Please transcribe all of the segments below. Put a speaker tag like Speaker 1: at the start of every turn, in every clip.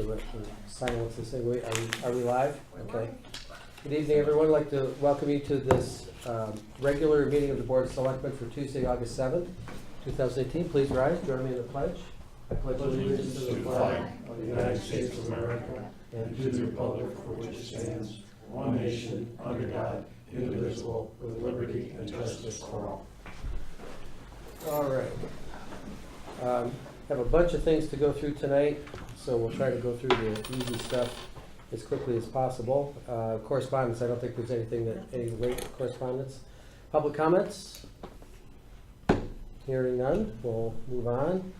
Speaker 1: the silence and say, wait, are we live? Okay. Good evening, everyone. I'd like to welcome you to this regular meeting of the Board of Selectmen for Tuesday, August 7th, 2018. Please rise. Join me in the pledge. I pledge allegiance to the flag of the United States of America and to the republic for which it stands, one nation, under God, indivisible, with liberty and justice for all. All right. Have a bunch of things to go through tonight, so we'll try to go through the easy stuff as quickly as possible. Correspondence, I don't think there's any late correspondence. Public comments? Hearing none, we'll move on.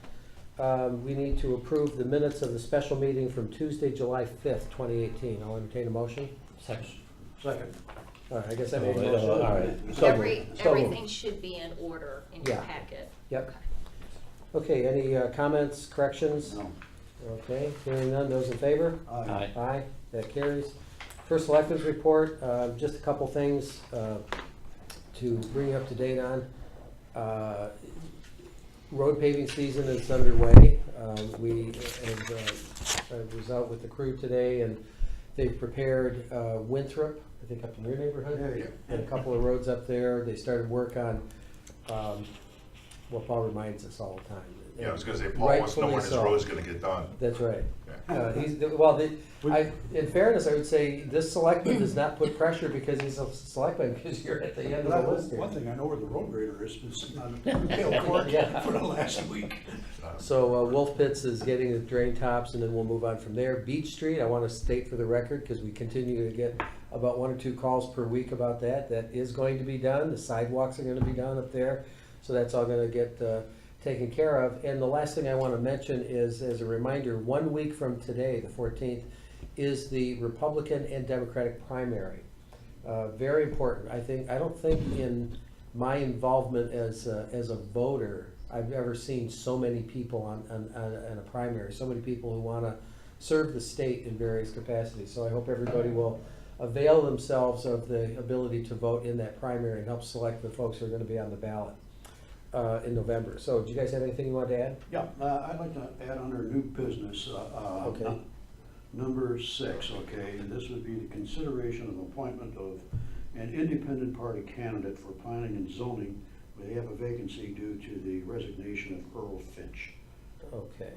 Speaker 1: We need to approve the minutes of the special meeting from Tuesday, July 5th, 2018. I'll entertain a motion.
Speaker 2: Second.
Speaker 1: All right, I guess I made a motion.
Speaker 2: All right.
Speaker 3: Everything should be in order in your
Speaker 1: Yeah.
Speaker 3: packet.
Speaker 1: Yep. Okay, any comments, corrections?
Speaker 4: No.
Speaker 1: Okay, hearing none, those in favor?
Speaker 2: Aye.
Speaker 1: Aye, that carries. First Selectmen's report, just a couple things to bring you up to date on. Road paving season is underway. We was out with the crew today, and they've prepared Winthrop, I think up in your neighborhood,
Speaker 4: Yeah.
Speaker 1: and a couple of roads up there. They started work on, well, Paul reminds us all the time.
Speaker 5: Yeah, I was gonna say, Paul wants to know when his
Speaker 1: Rightfully
Speaker 5: road's gonna get done.
Speaker 1: That's right.
Speaker 5: Yeah.
Speaker 1: In fairness, I would say this selectman does not put pressure because he's a selectman, because you're at the end of the list here.
Speaker 4: One thing I know where the road grader is sitting on Hale Court
Speaker 1: Yeah.
Speaker 4: for the last week.
Speaker 1: So Wolf Pits is getting the drain tops, and then we'll move on from there. Beach Street, I want to state for the record, because we continue to get about 1 or 2 calls per week about that. That is going to be done. The sidewalks are going to be done up there. So that's all going to get taken care of. And the last thing I want to mention is, as a reminder, 1 week from today, the 14th, is the Republican and Democratic primary. Very important. I don't think in my involvement as a voter, I've ever seen so many people on a primary, so many people who want to serve the state in various capacities. So I hope everybody will avail themselves of the ability to vote in that primary and help select the folks who are going to be on the ballot in November. So do you guys have anything you want to add?
Speaker 4: Yeah, I'd like to add under new business,
Speaker 1: Okay.
Speaker 4: number 6, okay, and this would be the consideration of appointment of an independent party candidate for planning and zoning. They have a vacancy due to the resignation of Earl Finch.
Speaker 1: Okay.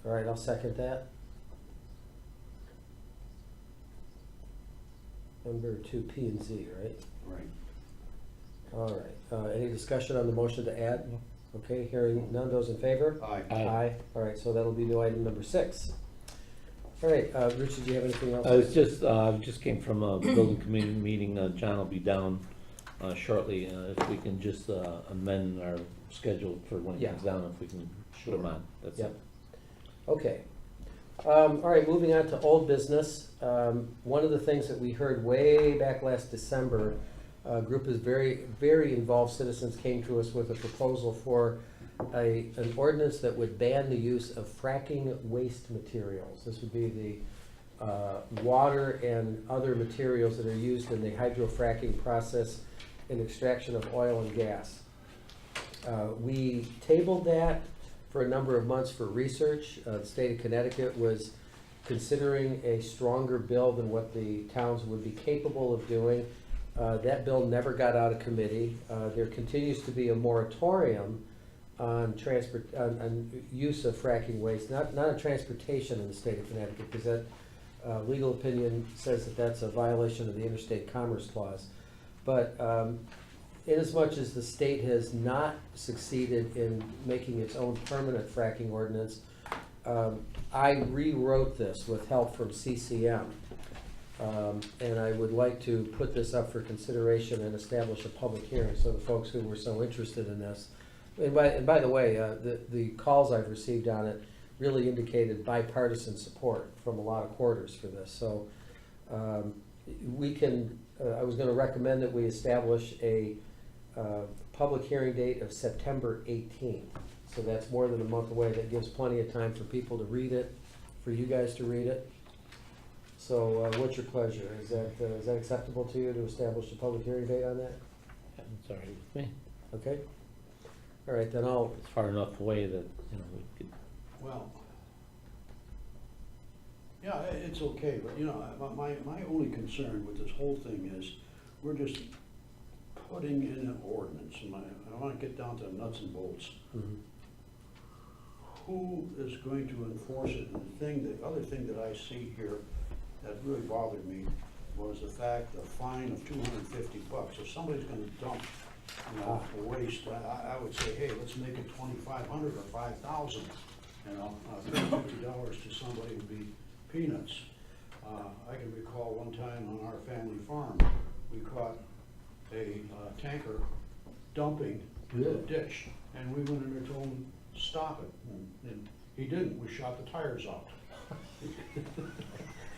Speaker 1: All right, I'll second that. Number 2, P and Z, right?
Speaker 4: Right.
Speaker 1: All right. Any discussion on the motion to add? Okay, hearing none. Those in favor?
Speaker 4: Aye.
Speaker 1: Aye. All right, so that'll be new item number 6. All right, Richard, do you have anything else?
Speaker 2: I was just came from a building committee meeting. John will be down shortly. If we can just amend our schedule for when he
Speaker 1: Yeah.
Speaker 2: comes down, if we can put him on. That's
Speaker 1: Yep.
Speaker 2: it.
Speaker 1: Okay. All right, moving on to old business. One of the things that we heard way back last December, a group of very, very involved citizens came to us with a proposal for an ordinance that would ban the use of fracking waste materials. This would be the water and other materials that are used in the hydrofracking process in extraction of oil and gas. We tabled that for a number of months for research. The state of Connecticut was considering a stronger bill than what the towns would be capable of doing. That bill never got out of committee. There continues to be a moratorium on use of fracking waste, not on transportation in the state of Connecticut, because that legal opinion says that that's a violation of the Interstate Commerce Clause. But inasmuch as the state has not succeeded in making its own permanent fracking ordinance, I rewrote this with help from CCM. And I would like to put this up for consideration and establish a public hearing, so the folks who were so interested in this. And by the way, the calls I've received on it really indicated bipartisan support from a lot of quarters for this. So we can, I was going to recommend that we establish a public hearing date of September 18th. So that's more than a month away. That gives plenty of time for people to read it, for you guys to read it. So what's your pleasure? Is that acceptable to you to establish a public hearing date on that?
Speaker 2: Yeah, it's all right with me.
Speaker 1: Okay. All right, then I'll,
Speaker 2: It's far enough away that, we could.
Speaker 4: Well, Yeah, it's okay, but you know, my only concern with this whole thing is, we're just putting in an ordinance, and I wanna get down to the nuts and bolts.
Speaker 1: Mhm.
Speaker 4: Who is going to enforce it? And the other thing that I see here that really bothered me was the fact, the fine of $250. If somebody's gonna dump, you know, waste, I would say, hey, let's make it 2,500 or 5,000. You know, $250 to somebody would be peanuts. I can recall one time on our family farm, we caught a tanker dumping in a
Speaker 1: Really?
Speaker 4: ditch, and we went in there and told him, stop it, and he didn't, we shot the tires out.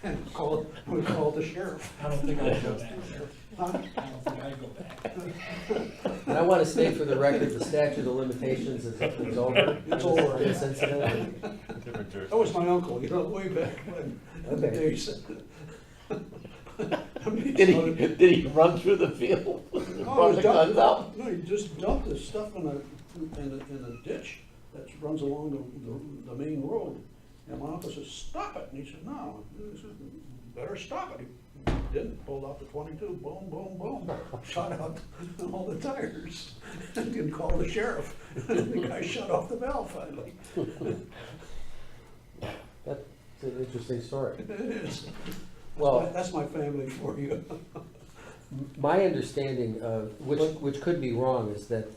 Speaker 4: And we called the sheriff.
Speaker 6: I don't think I'd go back there.
Speaker 4: Huh?
Speaker 6: I don't think I'd go back.
Speaker 1: And I want to state for the record, the statute of limitations is over.
Speaker 4: It's over.
Speaker 1: This incident.
Speaker 5: Different jurisdiction.
Speaker 4: That was my uncle, you know, way back when, in the
Speaker 1: Okay.
Speaker 4: days. I mean,
Speaker 2: Did he run through the field?
Speaker 4: No,
Speaker 2: Brought
Speaker 4: he
Speaker 2: the
Speaker 4: dumped-
Speaker 2: guns out?
Speaker 4: No, he just dumped this stuff in a ditch that runs along the main road. And my uncle said, stop it, and he said, no, he said, better stop it. He didn't, pulled out the 22, boom, boom, boom, shot out all the tires, and called the sheriff. And the guy shut off the valve finally.
Speaker 1: That's an interesting story.
Speaker 4: It is.
Speaker 1: Well,
Speaker 4: That's my family for you.
Speaker 1: my understanding of, which could be wrong, is that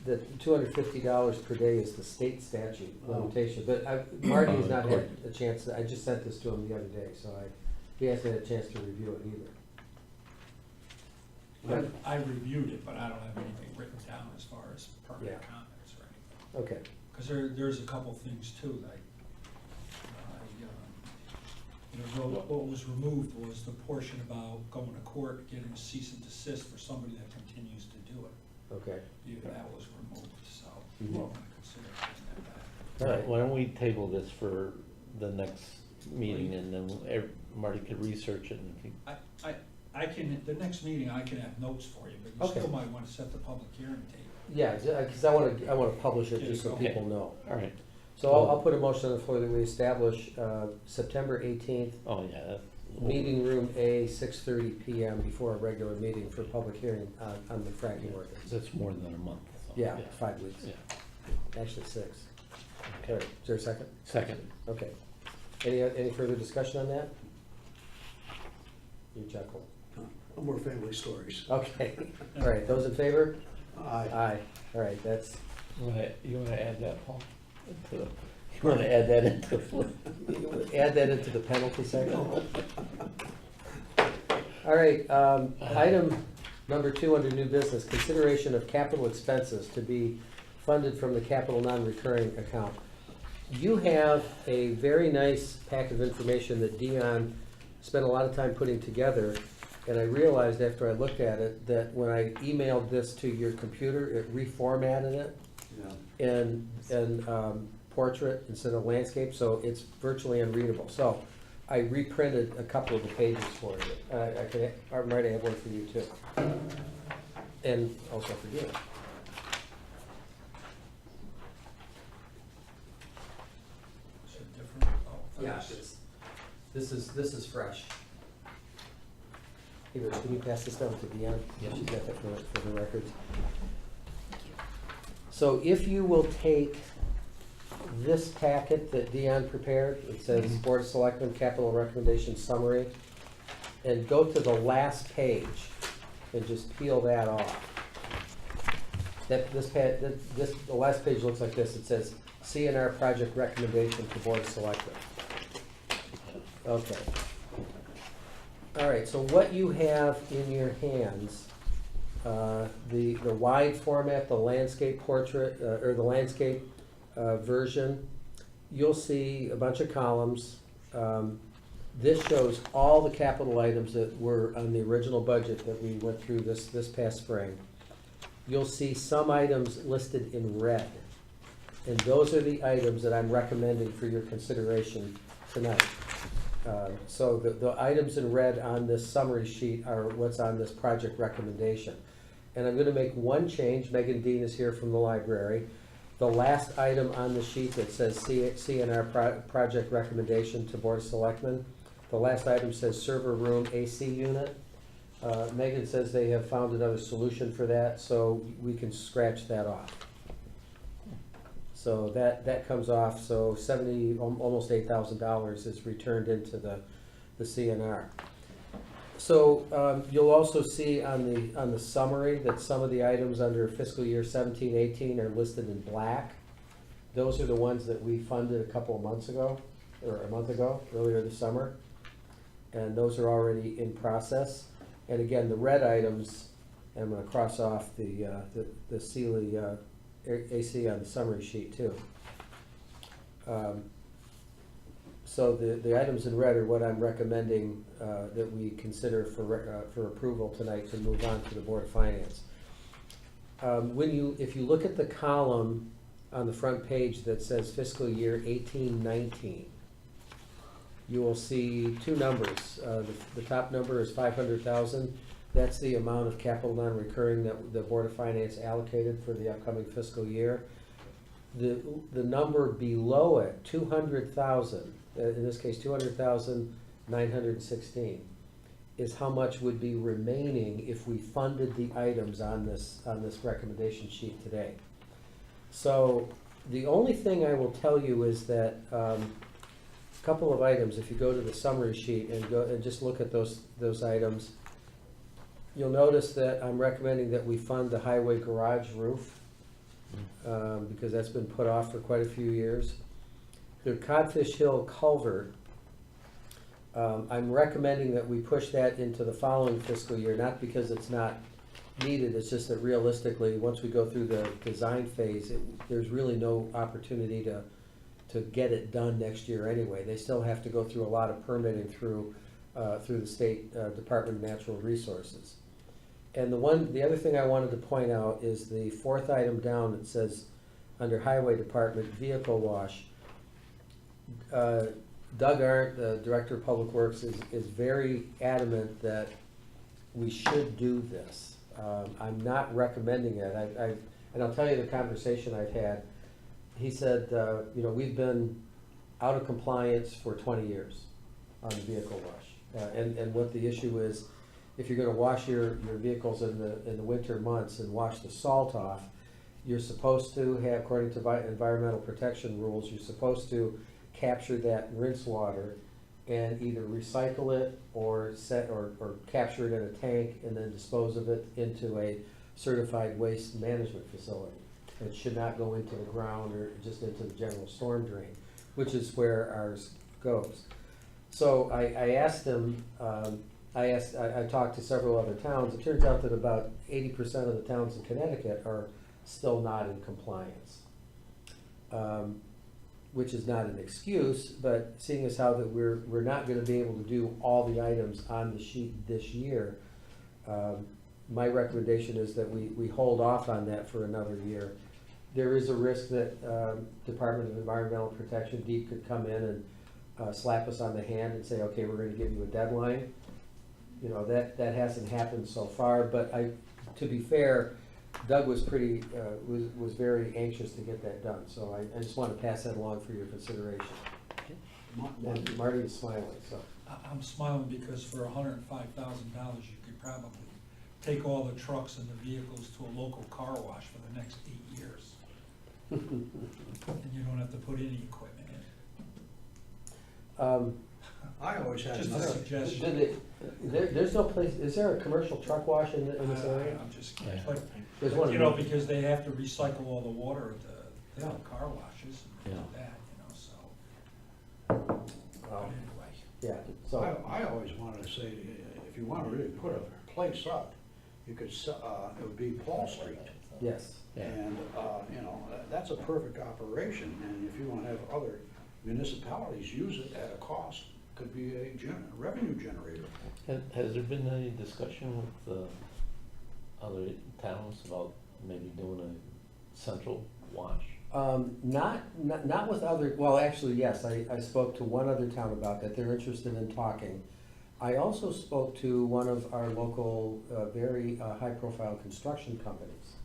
Speaker 1: that $250 per day is the state statute limitation. But Marty has not had a chance, I just sent this to him the other day, so he hasn't had a chance to review it either.
Speaker 6: I reviewed it, but I don't have anything written down as far as permanent
Speaker 1: Yeah.
Speaker 6: comments or anything.
Speaker 1: Okay,
Speaker 6: Because there's a couple things too, like, what was removed was the portion about going to court, getting a cease and desist for somebody that continues to do it.
Speaker 1: okay.
Speaker 6: Yeah, that was removed, so
Speaker 1: Mhm.
Speaker 6: we're going to consider taking that back.
Speaker 1: All right.
Speaker 2: Why don't we table this for the next meeting, and then Marty could research it, and
Speaker 6: I can, the next meeting, I can have notes for you, but you
Speaker 1: Okay.
Speaker 6: still might want to set the public hearing date.
Speaker 1: Yeah, because I want to publish it just so
Speaker 6: Okay.
Speaker 1: people know.
Speaker 2: all right.
Speaker 1: So I'll put a motion on the floor that we establish September 18th,
Speaker 2: Oh, yeah.
Speaker 1: meeting room A, 6:30 PM before a regular meeting for public hearing on the fracking ordinance.
Speaker 2: That's more than a month. so,
Speaker 1: Yeah, 5 weeks,
Speaker 2: Yeah,
Speaker 1: actually 6. Okay, is there a second?
Speaker 2: second.
Speaker 1: Okay. Any further discussion on that? You chuckle.
Speaker 4: No more family stories.
Speaker 1: Okay, all right, those in favor?
Speaker 4: Aye.
Speaker 1: Aye, all right, that's,
Speaker 2: You wanna add that, Paul? You wanna add that into?
Speaker 1: add that into the penalty section. All right, item number 2 under new business, consideration of capital expenses to be funded from the capital non-recurring account. You have a very nice pack of information that Dion spent a lot of time putting together, and I realized after I looked at it that when I emailed this to your computer, it reformatted it
Speaker 4: Yeah.
Speaker 1: in portrait instead of landscape, so it's virtually unreadable. So I reprinted a couple of the pages for you. I might have one for you too. And also for you.
Speaker 6: Is it different? Oh,
Speaker 1: Yeah,
Speaker 6: thanks.
Speaker 1: this is fresh. Here, can you pass this down to Deanne? Yeah, she's got that for the records. So if you will take this packet that Deanne prepared, it says Board of Selectmen Capital Recommendation Summary, and go to the last page and just peel that off. The last page looks like this. It says CNR Project Recommendation to Board of Selectmen. Okay. All right, so what you have in your hands, the wide format, the landscape portrait, or the landscape version, you'll see a bunch of columns. This shows all the capital items that were on the original budget that we went through this past spring. You'll see some items listed in red, and those are the items that I'm recommending for your consideration tonight. So the items in red on this summary sheet are what's on this project recommendation. And I'm gonna make one change. Megan Dean is here from the library. the last item on the sheet that says CNR project recommendation to Board of Selectmen, the last item says server room AC unit. Megan says they have found another solution for that, so we can scratch that off. So that comes off, so almost $8,000 is returned into the CNR. So you'll also see on the summary that some of the items under fiscal year 17-18 are listed in black. Those are the ones that we funded a couple of months ago, or a month ago, earlier this summer. And those are already in process. And again, the red items, and I'm gonna cross off the Sealy AC on the summary sheet too. So the items in red are what I'm recommending that we consider for approval tonight to move on to the Board of Finance. If you look at the column on the front page that says fiscal year 18-19, you will see two numbers. The top number is 500,000. That's the amount of capital non-recurring that the Board of Finance allocated for the upcoming fiscal year. The number below it, 200,000, in this case 200,916, is how much would be remaining if we funded the items on this recommendation sheet today. So the only thing I will tell you is that a couple of items, if you go to the summary sheet and just look at those items, you'll notice that I'm recommending that we fund the highway garage roof, because that's been put off for quite a few years. The Codfish Hill culvert, I'm recommending that we push that into the following fiscal year, not because it's not needed, it's just that realistically, once we go through the design phase, there's really no opportunity to get it done next year anyway. They still have to go through a lot of permitting through the State Department of Natural Resources. And the other thing I wanted to point out is the fourth item down that says, under Highway Department, vehicle wash. Doug Arndt, the Director of Public Works, is very adamant that we should do this. I'm not recommending it. And I'll tell you the conversation I've had. He said, we've been out of compliance for 20 years on the vehicle wash. And what the issue is, if you're gonna wash your vehicles in the winter months and wash the salt off, you're supposed to have, according to environmental protection rules, you're supposed to capture that rinse water and either recycle it or capture it in a tank and then dispose of it into a certified waste management facility. It should not go into the ground or just into the general storm drain, which is where ours goes. So I asked him, I talked to several other towns. It turns out that about 80% of the towns in Connecticut are still not in compliance, which is not an excuse, but seeing as how that we're not going to be able to do all the items on the sheet this year, my recommendation is that we hold off on that for another year. There is a risk that Department of Environmental Protection, DEEP, could come in and slap us on the hand and say, okay, we're going to give you a deadline. That hasn't happened so far, but to be fair, Doug was was very anxious to get that done, so I just want to pass that along for your consideration. And Marty is smiling, so.
Speaker 6: I'm smiling because for $105,000, you could probably take all the trucks and the vehicles to a local car wash for the next 8 years. And you don't have to put any equipment in.
Speaker 4: I always had
Speaker 6: Just a
Speaker 4: another,
Speaker 6: suggestion.
Speaker 1: There's no place, is there a commercial truck wash in this area?
Speaker 6: I'm just,
Speaker 2: Yeah.
Speaker 6: but,
Speaker 1: There's one.
Speaker 6: because they have to recycle all the water at the car washes and do that, so. But anyway.
Speaker 1: Yeah, so,
Speaker 4: I always wanted to say, if you want to really put a place up, you could, it would be Paul Street.
Speaker 1: yes.
Speaker 2: Yeah.
Speaker 4: And, that's a perfect operation, and if you want to have other municipalities use it at a cost, could be a revenue generator.
Speaker 2: Has there been any discussion with other towns about maybe doing a central wash?
Speaker 1: Not with other, well, actually, yes, I spoke to one other town about that. They're interested in talking. I also spoke to one of our local, very high-profile construction companies.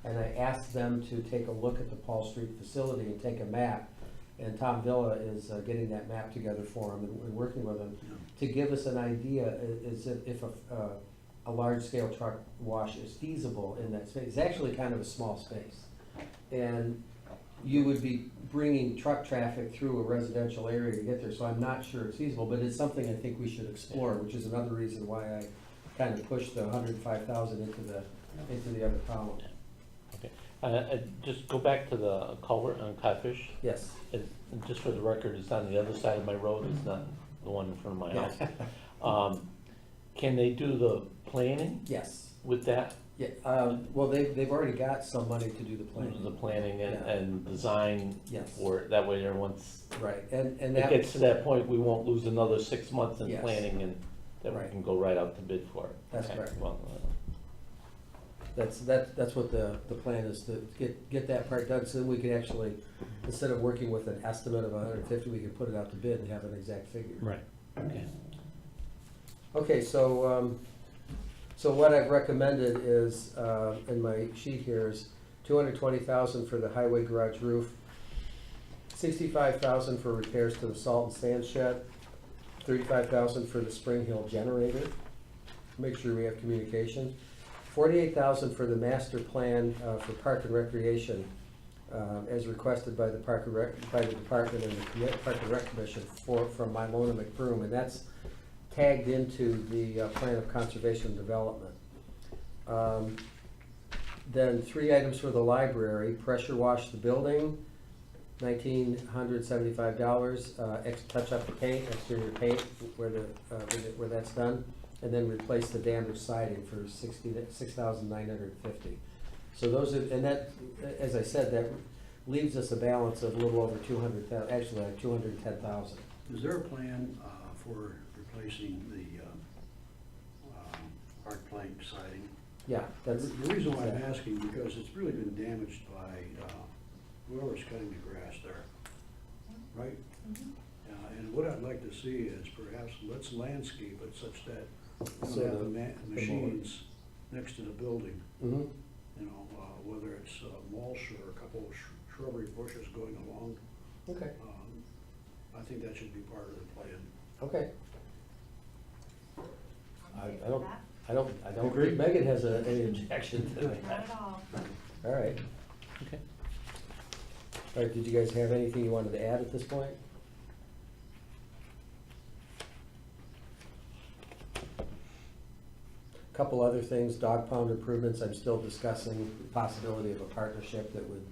Speaker 1: And I asked them to take a look at the Paul Street facility and take a map. And Tom Villa is getting that map together for them and working with them to give us an idea is if a large-scale truck wash is feasible in that space. It's actually kind of a small space. And you would be bringing truck traffic through a residential area to get there, so I'm not sure it's feasible, but it's something I think we should explore, which is another reason why I kind of pushed the 105,000 into the other column.
Speaker 2: Okay, just go back to the culvert on Codfish.
Speaker 1: Yes.
Speaker 2: Just for the record, it's on the other side of my road, it's not the one in front of my house. Can they do the planning
Speaker 1: Yes.
Speaker 2: with that?
Speaker 1: Yeah, well, they've already got some money to do the planning.
Speaker 2: The planning and,
Speaker 1: Yeah.
Speaker 2: and design
Speaker 1: Yes.
Speaker 2: for it, that way everyone's,
Speaker 1: Right, and
Speaker 2: it
Speaker 1: that.
Speaker 2: gets to that point, we won't lose another 6 months in
Speaker 1: Yes.
Speaker 2: planning and then we
Speaker 1: Right.
Speaker 2: can go right out to bid for it.
Speaker 1: That's
Speaker 2: Okay,
Speaker 1: correct.
Speaker 2: well,
Speaker 1: That's what the plan is, to get that part done, so then we can actually, instead of working with an estimate of 150, we can put it out to bid and have an exact figure.
Speaker 2: Right, okay.
Speaker 1: Okay, so what I've recommended is, in my sheet here is 220,000 for the highway garage roof, 65,000 for repairs to the salt and sand shed, 35,000 for the Spring Hill generator, make sure we have communication, 48,000 for the master plan for park and recreation, as requested by the by the department and the Park and Rec Commission from Mylona McBroom, and that's tagged into the plan of conservation and development. Then 3 items for the library: pressure wash the building, $1,975. Touch up the paint, exterior paint where that's done, and then replace the damaged siding for $6,950. So those are, and that, as I said, that leaves us a balance of a little over 200,000, actually like 210,000.
Speaker 4: Is there a plan for replacing the arc plank siding?
Speaker 1: Yeah, that's.
Speaker 4: The reason why I'm asking, because it's really been damaged by whoever's cutting the grass there, right? And what I'd like to see is perhaps let's landscape it such that we
Speaker 1: So
Speaker 4: don't have
Speaker 1: the
Speaker 4: machines next to the building.
Speaker 1: Mm-hmm.
Speaker 4: You know, whether it's mulch or a couple of shrubbery bushes going along.
Speaker 1: Okay,
Speaker 4: I think that should be part of the plan.
Speaker 1: okay. I don't
Speaker 4: Agree.
Speaker 1: think Megan has any objection to
Speaker 3: Not
Speaker 1: that.
Speaker 3: at all.
Speaker 1: All right.
Speaker 2: Okay.
Speaker 1: All right, did you guys have anything you wanted to add at this point? Couple other things, dog pound improvements, I'm still discussing the possibility of a partnership that would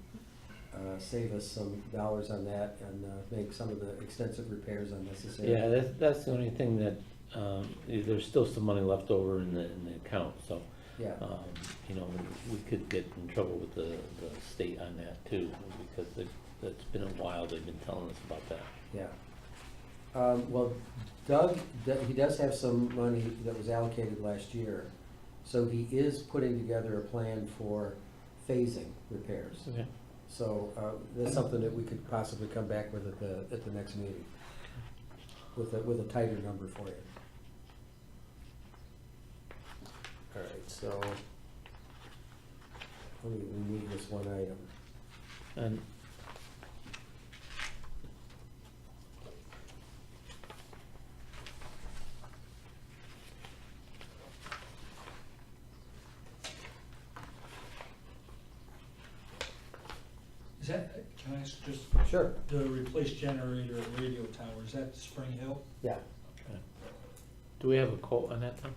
Speaker 1: save us some dollars on that and make some of the extensive repairs unnecessary.
Speaker 2: Yeah, that's the only thing that, there's still some money left over in the account, so,
Speaker 1: Yeah,
Speaker 2: you know, we could get in trouble with the state on that too, because it's been a while they've been telling us about that.
Speaker 1: yeah. Well, Doug, he does have some money that was allocated last year, so he is putting together a plan for phasing repairs.
Speaker 2: Okay.
Speaker 1: So that's something that we could possibly come back with at the next meeting, with a tighter number for you. All right, so let me remove this one item.
Speaker 2: And
Speaker 6: Is that, can I ask just,
Speaker 1: Sure.
Speaker 6: the replaced generator at Radio Tower, is that Spring Hill?
Speaker 1: Yeah.
Speaker 2: do we have a quote on that, Tom?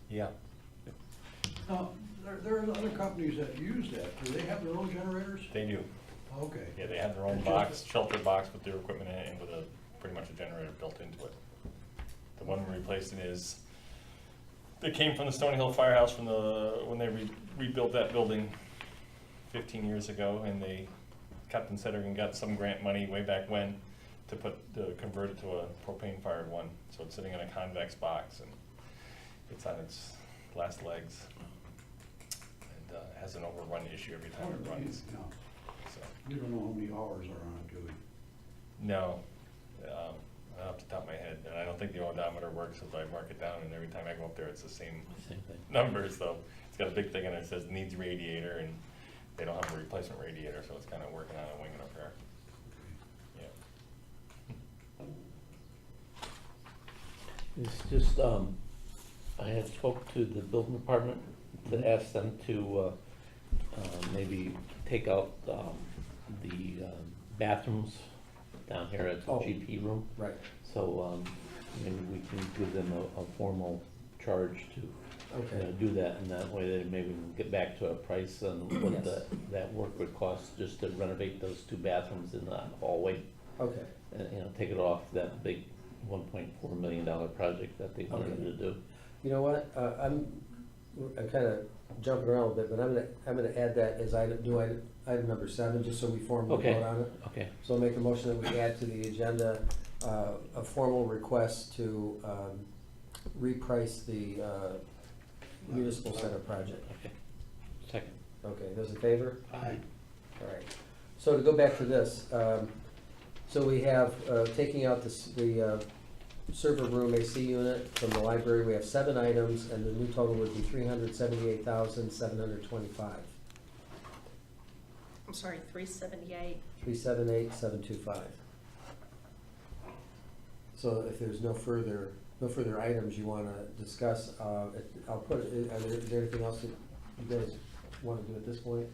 Speaker 5: Yeah.
Speaker 4: Now, there are other companies that use that. Do they have their own generators?
Speaker 5: They do.
Speaker 4: Okay.
Speaker 5: Yeah, they have their own box, shelter box with their equipment in it and with pretty much a generator built into it. The one we're replacing they came from the Stony Hill Firehouse when they rebuilt that building 15 years ago, and they Captain Sedgwick got some grant money way back when to convert it to a propane fired one. So it's sitting in a convex box and it's on its last legs. And has an overrun issue every time it runs.
Speaker 4: No,
Speaker 5: So,
Speaker 4: we don't know how many hours are on it, do we?
Speaker 5: no, off the top of my head, and I don't think the odometer works if I mark it down, and every time I go up there, it's the same
Speaker 2: Same thing.
Speaker 5: numbers, though. It's got a big thing on it that says needs radiator, and they don't have a replacement radiator, so it's kind of working on a wing and repair. Yeah.
Speaker 2: It's just, I had spoke to the building department to ask them to, maybe take out, the bathrooms down here at the
Speaker 1: Oh.
Speaker 2: GP room.
Speaker 1: Right,
Speaker 2: So, maybe we can give them a formal charge to,
Speaker 1: okay.
Speaker 2: do that, and that way they maybe can get back to a price on what
Speaker 1: Yes.
Speaker 2: that work would cost just to renovate those 2 bathrooms in the hallway.
Speaker 1: Okay,
Speaker 2: And, take it off that big $1.4 million project that they wanted
Speaker 1: Okay.
Speaker 2: to do.
Speaker 1: you know what, I'm kind of jumping around a bit, but I'm gonna add that as item number 7, just so we formally
Speaker 2: Okay.
Speaker 1: vote on it.
Speaker 2: Okay,
Speaker 1: So I'll make a motion that we add to the agenda, a formal request to, reprice the, municipal center project.
Speaker 2: okay. Second.
Speaker 1: Okay, those in favor?
Speaker 4: Aye.
Speaker 1: All right. So to go back to this, so we have, taking out the server room AC unit from the library, we have 7 items, and the new total would be $378,725.
Speaker 3: I'm sorry, 378.
Speaker 1: 378,725. So if there's no further items you wanna discuss, I'll put, is there anything else that you guys wanna do at this point?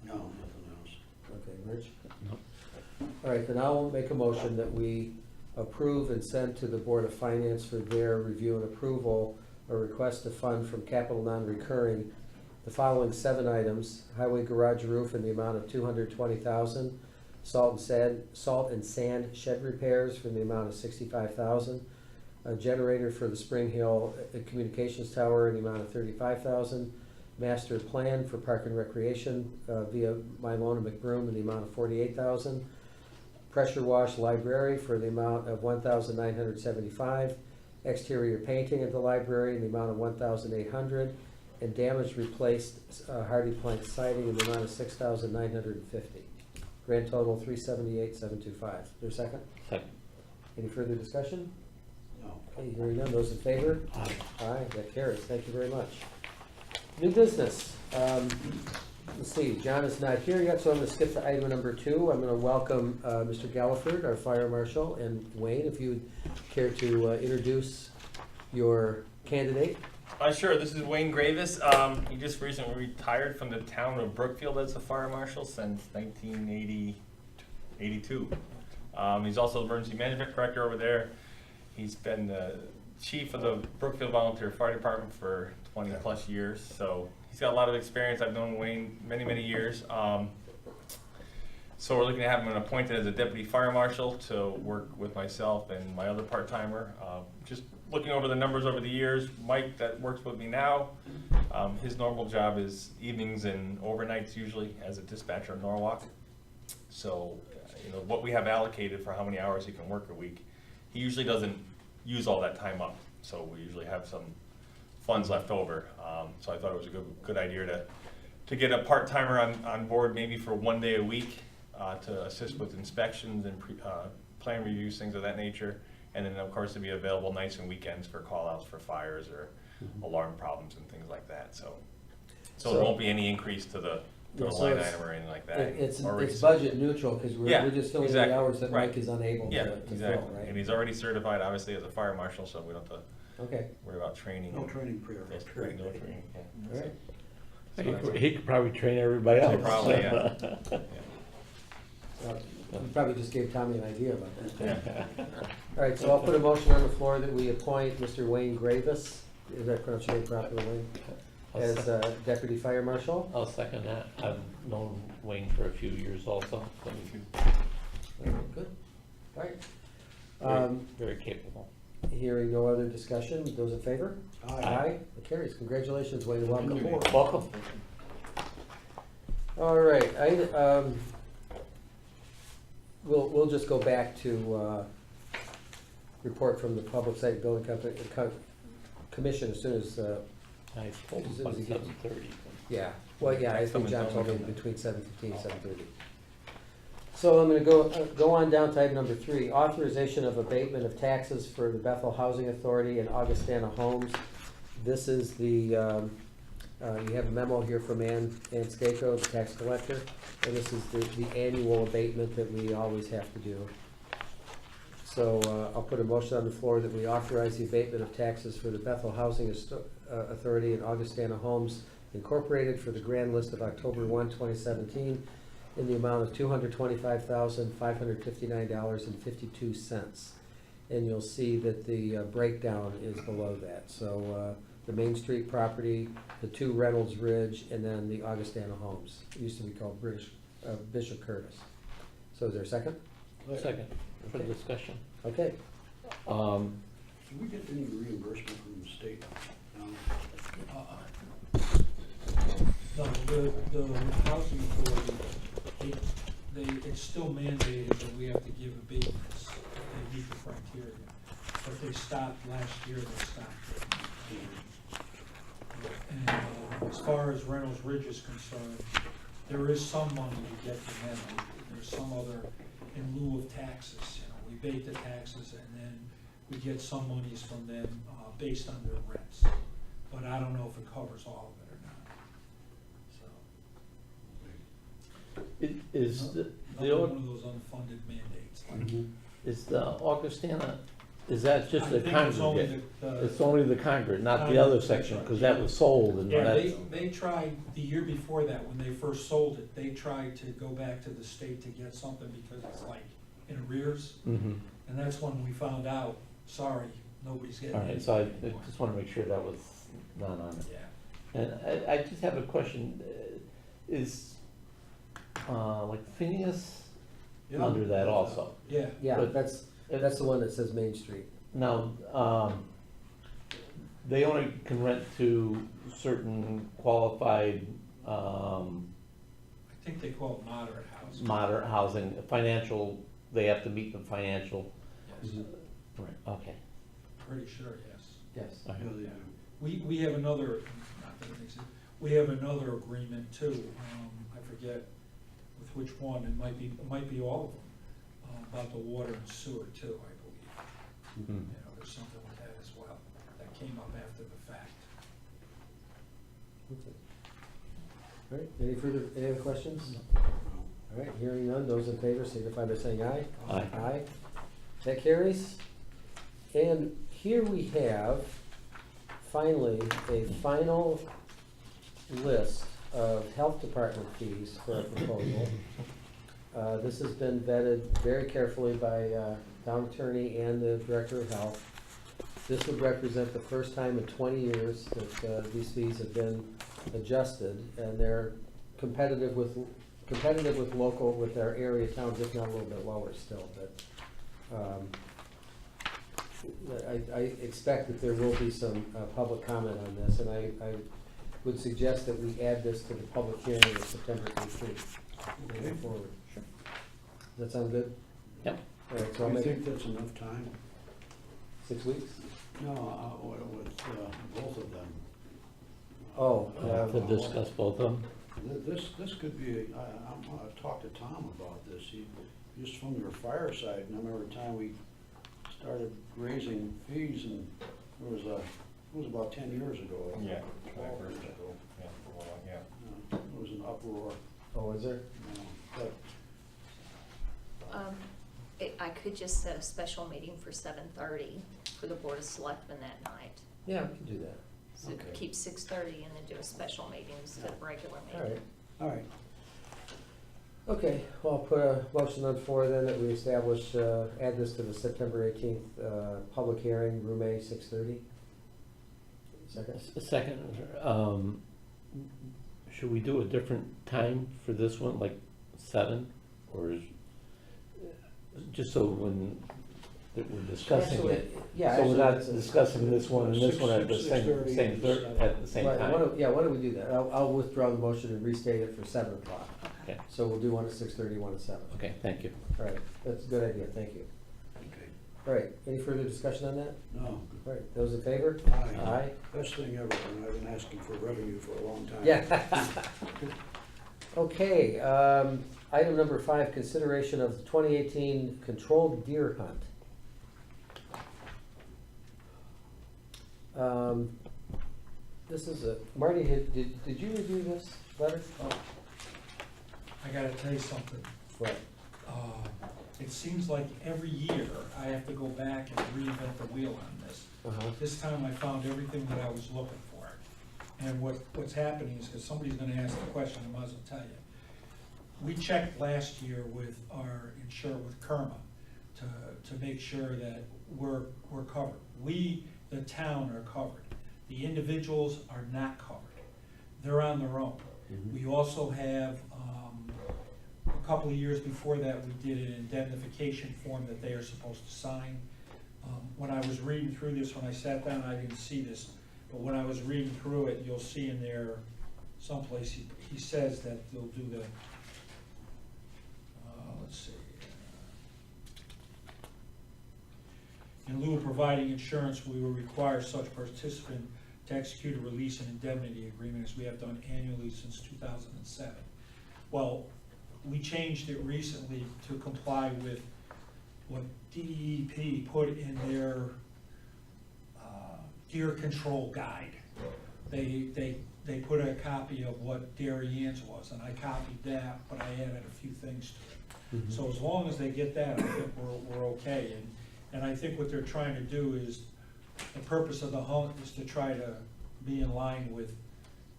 Speaker 4: No, nothing else.
Speaker 1: Okay, Rich?
Speaker 2: No.
Speaker 1: All right, then I'll make a motion that we approve and send to the Board of Finance for their review and approval a request to fund from capital non-recurring the following 7 items: highway garage roof in the amount of $220,000, salt and sand shed repairs for the amount of $65,000, a generator for the Spring Hill Communications Tower in the amount of $35,000, master plan for park and recreation via Mylona McBroom in the amount of $48,000, pressure wash library for the amount of $1,975, exterior painting at the library in the amount of $1,800, and damaged replaced hardy plank siding in the amount of $6,950. Grand total $378,725. Is there a second?
Speaker 2: Second.
Speaker 1: Any further discussion?
Speaker 4: No.
Speaker 1: Okay, hearing none, those in favor?
Speaker 2: Aye.
Speaker 1: Aye, that carries, thank you very much. New business, let's see, John is not here yet, so I'm gonna skip to item number 2. I'm gonna welcome Mr. Galliford, our fire marshal, and Wayne, if you would care to introduce your candidate.
Speaker 5: Sure, this is Wayne Gravis. He just recently retired from the town of Brookfield as a fire marshal since 1982. He's also the emergency management director over there. He's been the chief of the Brookfield Volunteer Fire Department for 20 plus years, so he's got a lot of experience. I've known Wayne many, many years. So we're looking to have him appointed as a deputy fire marshal to work with myself and my other part-timer. Just looking over the numbers over the years, Mike, that works with me now, his normal job is evenings and overnights usually as a dispatcher in Norwalk. So, what we have allocated for how many hours he can work a week, he usually doesn't use all that time up. So we usually have some funds left over. So I thought it was a good idea to get a part-timer on board maybe for 1 day a week to assist with inspections and plan reviews, things of that nature. And then, of course, to be available nights and weekends for call-outs for fires or alarm problems and things like that. So there won't be any increase to the line item or anything like that.
Speaker 1: It's
Speaker 5: Or
Speaker 1: budget neutral, because
Speaker 5: Yeah,
Speaker 1: we're just filling the
Speaker 5: exactly,
Speaker 1: hours that Mike
Speaker 5: right.
Speaker 1: is unable
Speaker 5: Yeah,
Speaker 1: to fill,
Speaker 5: exactly.
Speaker 1: right?
Speaker 5: And he's already certified, obviously, as a fire marshal, so we don't have to
Speaker 1: Okay,
Speaker 5: worry about training.
Speaker 4: No
Speaker 5: and-
Speaker 4: training period.
Speaker 5: Yes, right, no training, yeah.
Speaker 1: all right.
Speaker 2: He could probably train everybody else.
Speaker 5: Probably, yeah.
Speaker 1: You probably just gave Tommy an idea about that.
Speaker 5: Yeah.
Speaker 1: All right, so I'll put a motion on the floor that we appoint Mr. Wayne Gravis, is that pronounced your name properly, Wayne? As deputy fire marshal.
Speaker 2: I'll second that. I've known Wayne for a few years also, so
Speaker 1: Good, all right.
Speaker 2: very capable.
Speaker 1: Hearing no other discussion, those in favor?
Speaker 4: Aye.
Speaker 1: It carries. Congratulations, Wayne, welcome aboard.
Speaker 2: Welcome.
Speaker 1: All right, we'll just go back to report from the Public Site Building Company, Commission as soon as,
Speaker 2: I told him about 7:30.
Speaker 1: yeah, well, yeah, I think
Speaker 5: Someone's
Speaker 1: John told me
Speaker 5: coming.
Speaker 1: between 7:15 and 7:30. So I'm gonna go on down to item number 3, authorization of abatement of taxes for the Bethel Housing Authority and Augustana Homes. This is the You have a memo here from Ann Skako, the tax collector, and this is the annual abatement that we always have to do. So I'll put a motion on the floor that we authorize the abatement of taxes for the Bethel Housing Authority and Augustana Homes Incorporated for the grand list of October 1, 2017, in the amount of $225,559.52. And you'll see that the breakdown is below that. So the Main Street property, the 2 Reynolds Ridge, and then the Augustana Homes. It used to be called Bishop Curtis. So is there a second?
Speaker 2: Second, for
Speaker 1: Okay.
Speaker 2: discussion.
Speaker 1: Okay.
Speaker 4: Do we get any reimbursement from the state? No?
Speaker 6: No, the housing authority, it's still mandated that we have to give abatements, they meet the criteria. But they stopped last year, they stopped. And as far as Reynolds Ridge is concerned, there is some money to get from them. There's some other, in lieu of taxes, you know, we abate the taxes and then we get some monies from them based on their rents. But I don't know if it covers all of it or not, so.
Speaker 2: Is the,
Speaker 6: Another one of those unfunded mandates.
Speaker 2: is the Augustana, is that just
Speaker 6: I
Speaker 2: the
Speaker 6: think it's only
Speaker 2: congregate?
Speaker 6: the-
Speaker 2: It's only the congregate, not the other section, because that was sold and
Speaker 6: Yeah,
Speaker 2: that's.
Speaker 6: they tried, the year before that, when they first sold it, they tried to go back to the state to get something because it's like in arrears.
Speaker 2: Mhm.
Speaker 6: And that's when we found out, sorry, nobody's getting
Speaker 2: All
Speaker 6: anything
Speaker 2: right, so I
Speaker 6: anymore.
Speaker 2: just want to make sure that was not on it.
Speaker 6: Yeah.
Speaker 2: And I just have a question, is, like Phineas
Speaker 4: Yeah.
Speaker 2: under that also?
Speaker 6: Yeah,
Speaker 1: Yeah,
Speaker 2: But-
Speaker 1: that's the one that says Main Street.
Speaker 2: Now, they only can rent to certain qualified,
Speaker 6: I think they call it moderate housing.
Speaker 2: moderate housing, financial, they have to meet the financial.
Speaker 6: Yes,
Speaker 2: Right, okay.
Speaker 6: pretty sure, yes.
Speaker 1: Yes.
Speaker 2: All
Speaker 4: Yeah,
Speaker 2: right.
Speaker 4: they do.
Speaker 6: We have another, not that it makes it, we have another agreement too, I forget with which one, it might be all of them, about the water and sewer too, I believe.
Speaker 2: Mhm.
Speaker 6: You know, there's something with that as well, that came up after the fact.
Speaker 1: Okay. All right, any other questions?
Speaker 4: No.
Speaker 1: All right, hearing none, those in favor signify by saying aye.
Speaker 2: Aye.
Speaker 1: Aye. That carries. And here we have, finally, a final list of health department fees for our proposal. This has been vetted very carefully by town attorney and the director of health. This would represent the first time in 20 years that these fees have been adjusted, and they're competitive with local, with our area towns, if not a little bit lower still, but I expect that there will be some public comment on this, and I would suggest that we add this to the public hearing of September 18th. Moving forward.
Speaker 2: Sure.
Speaker 1: Does that sound good?
Speaker 2: Yep.
Speaker 1: All right, so I'll
Speaker 4: I
Speaker 1: make
Speaker 4: think
Speaker 1: it
Speaker 4: that's enough time.
Speaker 1: 6 weeks?
Speaker 4: No, with both of them.
Speaker 1: Oh,
Speaker 2: To discuss both of them?
Speaker 4: This could be, I'm gonna talk to Tom about this, just from your fireside, and I remember a time we started raising fees, and it was about 10 years ago. I think,
Speaker 5: Yeah,
Speaker 4: 12 years
Speaker 5: first,
Speaker 4: ago.
Speaker 5: yeah, for a while, yeah.
Speaker 4: It was an uproar,
Speaker 1: oh, is there?
Speaker 4: but
Speaker 3: I could just set a special meeting for 7:30 for the Board of Selectmen that night.
Speaker 1: Yeah, we can do that.
Speaker 3: So
Speaker 4: Okay.
Speaker 3: keep 6:30 and then do a special meeting instead of regular
Speaker 1: All
Speaker 3: meeting.
Speaker 1: right.
Speaker 4: all right.
Speaker 1: Okay, well, I'll put a motion on the floor then that we establish, add this to the September 18th public hearing, room A, 6:30. Second?
Speaker 2: Second, should we do a different time for this one, like 7, or is, just so when that we're discussing
Speaker 1: Actually,
Speaker 2: it?
Speaker 1: yeah,
Speaker 2: So we're not
Speaker 1: actually, it's a-
Speaker 2: discussing this one and this one at the
Speaker 4: 6:30
Speaker 2: same,
Speaker 4: and
Speaker 2: at the same
Speaker 1: Right, why
Speaker 2: time?
Speaker 1: don't- Yeah, why don't we do that? I'll withdraw the motion and restate it for 7 o'clock.
Speaker 2: Okay,
Speaker 1: So we'll do one at 6:30, one at 7.
Speaker 2: okay, thank you.
Speaker 1: All right, that's a good idea, thank you.
Speaker 4: Okay.
Speaker 1: All right, any further discussion on that?
Speaker 4: No,
Speaker 1: All right, those in favor?
Speaker 4: Aye.
Speaker 1: Aye.
Speaker 4: best thing ever, and I've been asking for revenue for a long time.
Speaker 1: Yeah. Okay, item number 5, consideration of the 2018 controlled deer hunt. this is a, Marty, did you review this letter?
Speaker 6: Oh, I gotta tell you something.
Speaker 1: What?
Speaker 6: It seems like every year I have to go back and reinvent the wheel on this.
Speaker 1: Uh-huh.
Speaker 6: This time I found everything that I was looking for. And what's happening is, because somebody's gonna ask the question, I might as well tell you. We checked last year with our insurer, with Kerma, to make sure that we're covered. We, the town, are covered. The individuals are not covered. They're on their own.
Speaker 1: Mhm.
Speaker 6: We also have, a couple of years before that, we did an indemnification form that they are supposed to sign. When I was reading through this, when I sat down, I didn't see this, but when I was reading through it, you'll see in there someplace, he says that they'll do the, let's see. In lieu of providing insurance, we will require such participant to execute a release and indemnity agreement as we have done annually since 2007. Well, we changed it recently to comply with what DEP put in their deer control guide. They put a copy of what Darien was, and I copied that, but I added a few things to it.
Speaker 1: Mhm.
Speaker 6: So as long as they get that, I think we're okay. And I think what they're trying to do is, the purpose of the hunt is to try to be in line with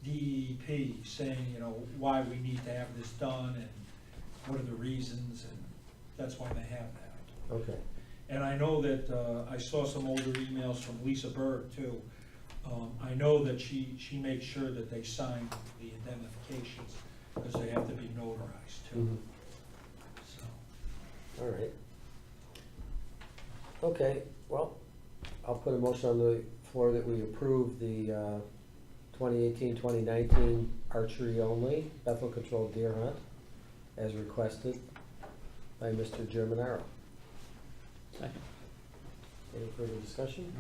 Speaker 6: DEP, saying, you know, why we need to have this done and what are the reasons, and that's why they have that.
Speaker 1: Okay.
Speaker 6: And I know that, I saw some older emails from Lisa Berg too. I know that she makes sure that they sign the indemnifications, because they have to be notarized too,
Speaker 1: Mhm.
Speaker 6: so.
Speaker 1: All right. Okay, well, I'll put a motion on the floor that we approve the 2018-2019 archery only Bethel controlled deer hunt as requested by Mr. Germanaro.
Speaker 2: Second.
Speaker 1: Any further discussion?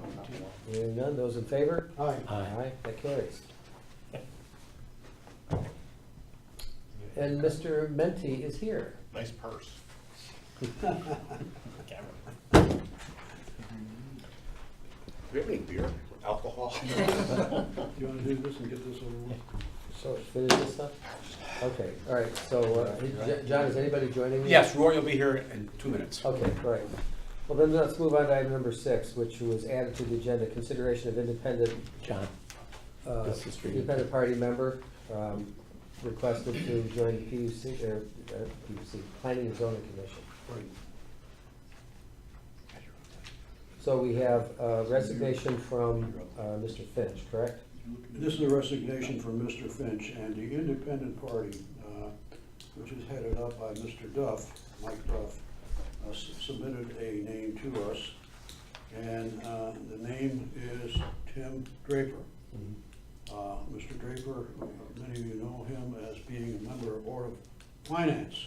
Speaker 1: Hearing none, those in favor?
Speaker 4: Aye.
Speaker 1: Aye, that carries. And Mr. Menti is here.
Speaker 5: Nice purse. Camera.
Speaker 7: Do we have any beer, alcohol?
Speaker 4: You wanna do this and get this over with?
Speaker 1: So, finish this stuff? Okay, all right, so, John, is anybody joining me?
Speaker 7: Yes, Roy will be here in 2 minutes.
Speaker 1: Okay, right. Well, then let's move on to item number 6, which was added to the agenda, consideration of independent,
Speaker 2: John, this is for you.
Speaker 1: independent party member, requested to join the PUC, PUC, Planning and Zoning Commission.
Speaker 4: Right.
Speaker 1: So we have resignation from Mr. Finch, correct?
Speaker 4: This is a resignation from Mr. Finch, and the independent party, which is headed up by Mr. Duff, Mike Duff, submitted a name to us, and the name is Tim Draper. Mr. Draper, many of you know him as being a member of Board of Finance.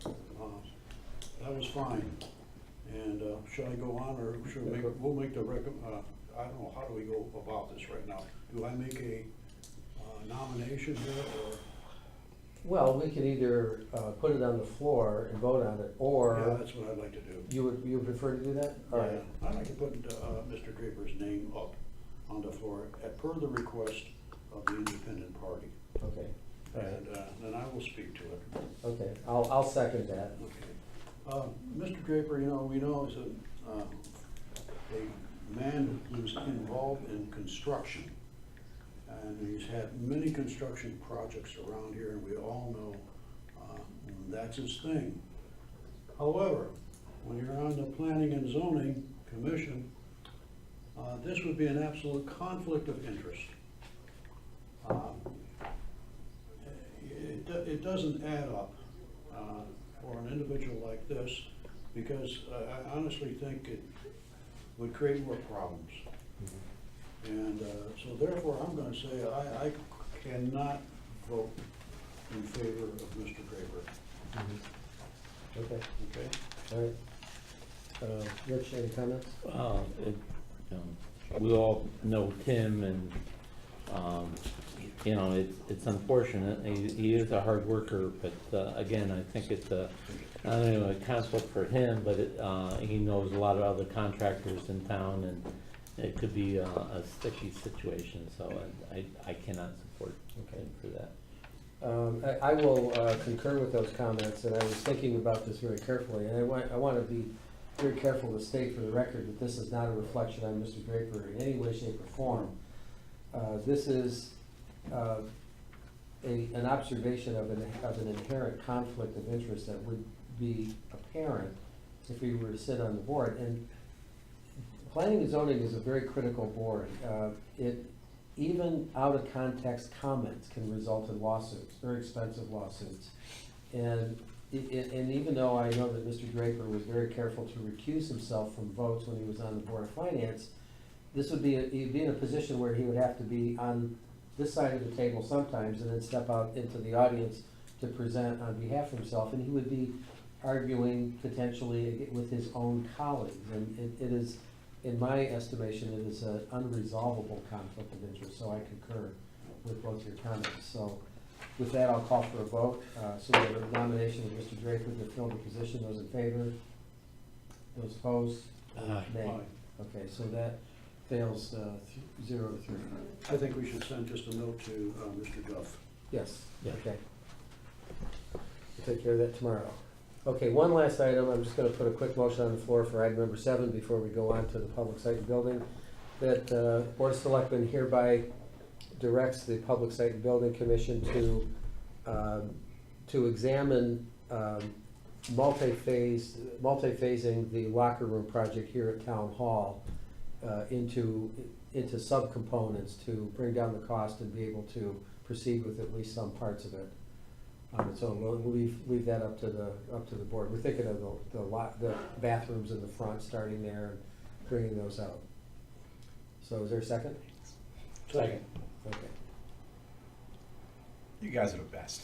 Speaker 4: That was fine. And shall I go on, or should we we'll make the I don't know, how do we go about this right now? Do I make a nomination here, or?
Speaker 1: Well, we can either put it on the floor and vote on it,
Speaker 4: Yeah,
Speaker 1: or
Speaker 4: that's what I'd like to do.
Speaker 1: you would prefer to do that? All right.
Speaker 4: Yeah, I'd like to put Mr. Draper's name up on the floor at per the request of the independent party.
Speaker 1: Okay, all right,
Speaker 4: And then I will speak to it.
Speaker 1: okay, I'll second that.
Speaker 4: Okay. Mr. Draper, you know, we know is a man who's involved in construction. And he's had many construction projects around here, and we all know that's his thing. However, when you're on the Planning and Zoning Commission, this would be an absolute conflict of interest. It doesn't add up for an individual like this, because I honestly think it would create more problems. And so therefore, I'm gonna say I cannot vote in favor of Mr. Draper.
Speaker 1: Okay,
Speaker 4: Okay?
Speaker 1: all right. Rich, any comments?
Speaker 2: We all know Tim, and, you know, it's unfortunate. He is a hard worker, but again, I think it's not only a conflict for him, but he knows a lot of other contractors in town, and It could be a sticky situation, so I cannot support him for that.
Speaker 1: I will concur with those comments, and I was thinking about this very carefully, and I want to be very careful to state for the record that this is not a reflection on Mr. Draper in any way, shape, or form. This is an observation of an inherent conflict of interest that would be apparent if we were to sit on the board. And planning and zoning is a very critical board. Even out of context comments can result in lawsuits, very expensive lawsuits. And even though I know that Mr. Draper was very careful to recuse himself from votes when he was on the Board of Finance, this would be, he'd be in a position where he would have to be on this side of the table sometimes and then step out into the audience to present on behalf of himself, and he would be arguing potentially with his own colleagues. And it is, in my estimation, it is an unresolvable conflict of interest, so I concur with both your comments. So with that, I'll call for a vote. So we have a nomination of Mr. Draper to fill the position. Those in favor? Those opposed?
Speaker 2: Aye.
Speaker 1: Nay.
Speaker 4: Aye.
Speaker 1: Okay, so that fails 0 to 3.
Speaker 4: I think we should send just a note to Mr. Duff.
Speaker 1: Yes,
Speaker 2: Yeah.
Speaker 1: okay. We'll take care of that tomorrow. Okay, one last item. I'm just gonna put a quick motion on the floor for item number 7 before we go on to the public site and building. That Board of Selectmen hereby directs the Public Site and Building Commission to examine multi-phasing the locker room project here at Town Hall into subcomponents to bring down the cost and be able to proceed with at least some parts of it on its own. We'll leave that up to the board. We're thinking of the bathrooms in the front, starting there and bringing those out. So is there a second?
Speaker 7: Second.
Speaker 1: Okay.
Speaker 7: You guys are the best.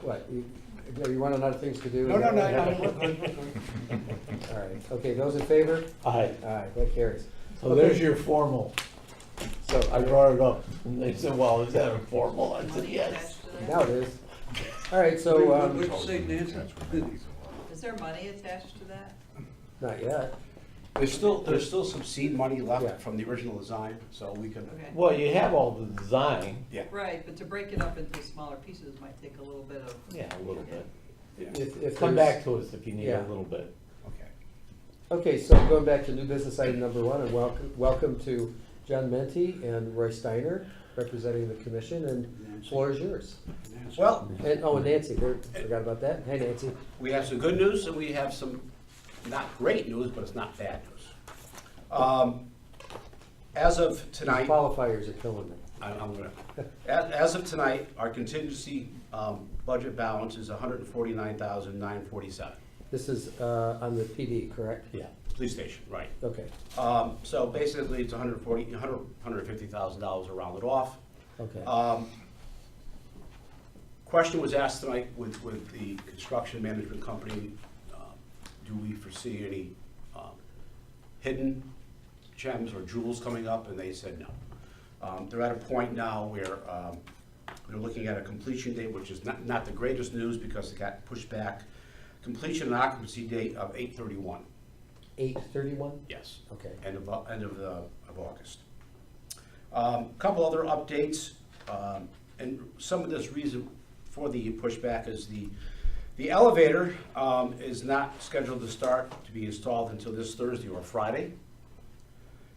Speaker 1: What, you running out of things to do?
Speaker 7: No.
Speaker 1: All right, okay, those in favor?
Speaker 2: Aye.
Speaker 1: Aye, that carries.
Speaker 2: So there's your formal. So I brought it up, and they said, well, is that informal? I said, yes.
Speaker 1: Now it is. All right, so,
Speaker 8: What'd you say, Nancy? Is there money attached to that?
Speaker 1: not yet.
Speaker 7: There's still some seed money
Speaker 1: Yeah.
Speaker 7: left from the original design, so we can,
Speaker 8: Okay.
Speaker 2: Well, you have all the design.
Speaker 7: yeah.
Speaker 8: Right, but to break it up into smaller pieces might take a little bit of.
Speaker 2: Yeah, a little bit.
Speaker 7: Yeah.
Speaker 1: If
Speaker 2: Come
Speaker 1: there's-
Speaker 2: back to us if you need
Speaker 1: Yeah.
Speaker 2: a little bit.
Speaker 7: Okay.
Speaker 1: Okay, so going back to new business item number 1, and welcome to John Menti and Roy Steiner, representing the commission, and
Speaker 4: Nancy.
Speaker 1: floor is yours.
Speaker 4: Nancy.
Speaker 7: Well,
Speaker 1: And Nancy, forgot about that. Hey, Nancy.
Speaker 7: we have some good news and we have some not great news, but it's not bad news. As of tonight,
Speaker 1: Qualifiers are killing me.
Speaker 7: I'm gonna, as of tonight, our contingency budget balance is $149,947.
Speaker 1: This is on the PD, correct?
Speaker 2: Yeah.
Speaker 7: Police station, right.
Speaker 1: Okay,
Speaker 7: So basically, it's $150,000 rounded off.
Speaker 1: okay.
Speaker 7: Question was asked tonight with the construction management company, do we foresee any hidden gems or jewels coming up? And they said no. They're at a point now where they're looking at a completion date, which is not the greatest news because it got pushed back. Completion and occupancy date of 8/31.
Speaker 1: 8/31?
Speaker 7: Yes.
Speaker 1: Okay.
Speaker 7: End of August. Couple other updates, and some of this reason for the pushback is the elevator is not scheduled to start to be installed until this Thursday or Friday.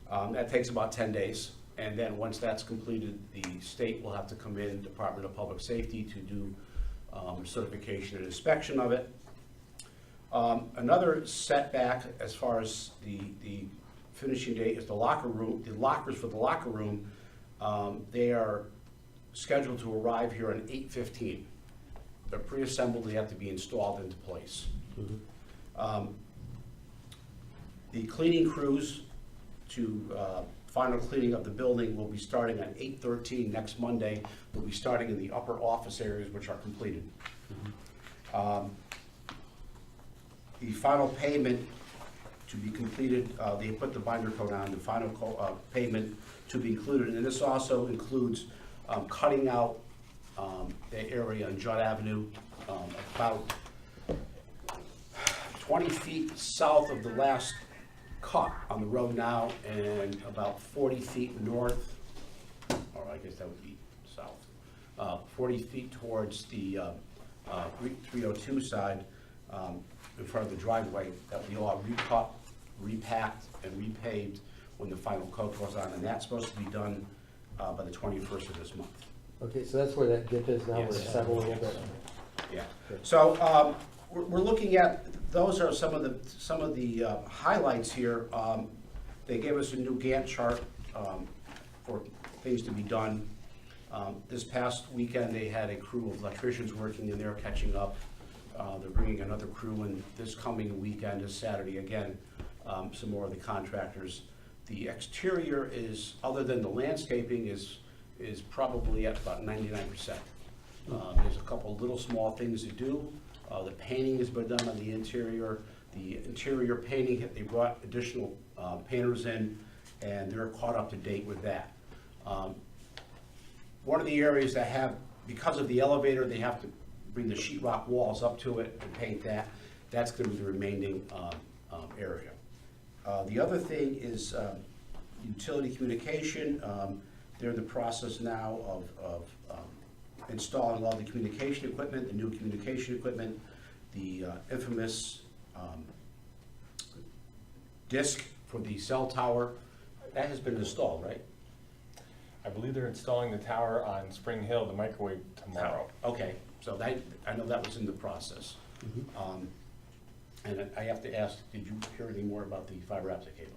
Speaker 7: That takes about 10 days, and then once that's completed, the state will have to come in, Department of Public Safety, to do certification and inspection of it. Another setback as far as the finishing date is the locker room. The lockers for the locker room, they are scheduled to arrive here on 8/15. They're pre-assembled, they have to be installed into place. The cleaning crews to final cleaning of the building will be starting on 8/13 next Monday. They'll be starting in the upper office areas, which are completed. The final payment to be completed, they put the binder coat on, the final payment to be included, and this also includes cutting out the area on Judd Avenue, about 20 feet south of the last cut on the road now, and about 40 feet north, or I guess that would be south, 40 feet towards the 302 side, in front of the driveway, that we all recut, repacked, and repaved when the final coat goes on, and that's supposed to be done by the 21st of this month.
Speaker 1: Okay, so that's where that dip is now, where it's
Speaker 7: Yes.
Speaker 1: settled a little bit?
Speaker 7: Yeah. So we're looking at, those are some of the highlights here. They gave us a new Gantt chart for things to be done. This past weekend, they had a crew of electricians working, and they're catching up. They're bringing another crew in this coming weekend, this Saturday again, some more of the contractors. The exterior is, other than the landscaping, is probably at about 99%. There's a couple little small things to do. The painting has been done on the interior. The interior painting, they brought additional painters in, and they're caught up to date with that. One of the areas that have, because of the elevator, they have to bring the sheetrock walls up to it and paint that. That's going to be the remaining area. The other thing is utility communication. They're in the process now of installing all the communication equipment, the new communication equipment, the infamous disc for the cell tower. That has been installed, right?
Speaker 5: I believe they're installing the tower on Spring Hill, the microwave, tomorrow.
Speaker 7: Okay, so that, I know that was in the process. And I have to ask, did you hear any more about the fiber optic cable?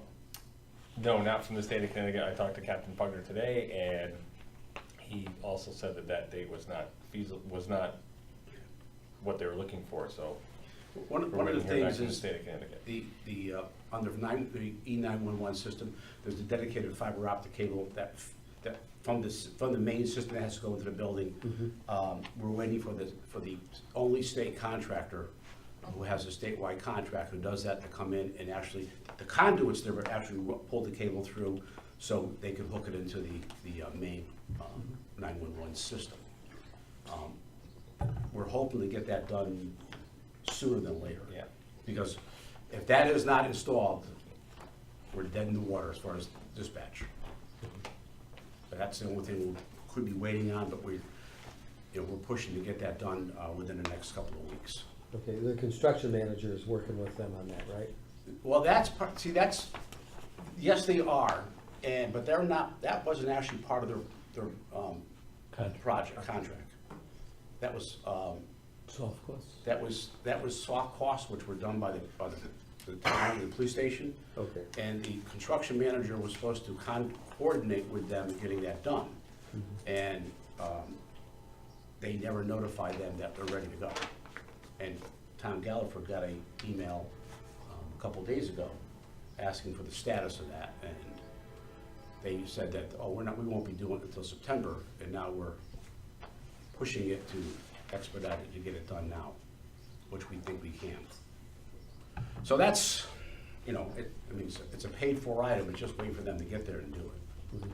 Speaker 5: No, not from the state of Connecticut. I talked to Captain Pugner today, and he also said that that date was not feasible, was not what they were looking for, so.
Speaker 7: One
Speaker 5: we're
Speaker 7: of the
Speaker 5: waiting to hear back
Speaker 7: things
Speaker 5: from the
Speaker 7: is
Speaker 5: state of Connecticut.
Speaker 7: the under the E911 system, there's a dedicated fiber optic cable that from the main system that has to go into the building. We're waiting for the only state contractor who has a statewide contract who does that to come in and actually, the conduits there were actually pull the cable through so they could hook it into the main 911 system. We're hoping to get that done sooner than later.
Speaker 5: Yeah.
Speaker 7: Because if that is not installed, we're dead in the water as far as dispatch. But that's the only thing we could be waiting on, but we're pushing to get that done within the next couple of weeks.
Speaker 1: Okay, the construction manager is working with them on that, right?
Speaker 7: Well, that's part, see, that's, yes, they are, but they're not, that wasn't actually part of their contract. That was,
Speaker 2: Soft costs.
Speaker 7: that was soft costs, which were done by the town, the police station.
Speaker 1: Okay.
Speaker 7: And the construction manager was supposed to coordinate with them getting that done. And they never notified them that they're ready to go. And Tom Gallagher got an email a couple days ago asking for the status of that. And they said that, oh, we won't be doing it until September, and now we're pushing it to expedite it to get it done now, which we think we can. So that's, it's a paid-for item, it's just waiting for them to get there and do it.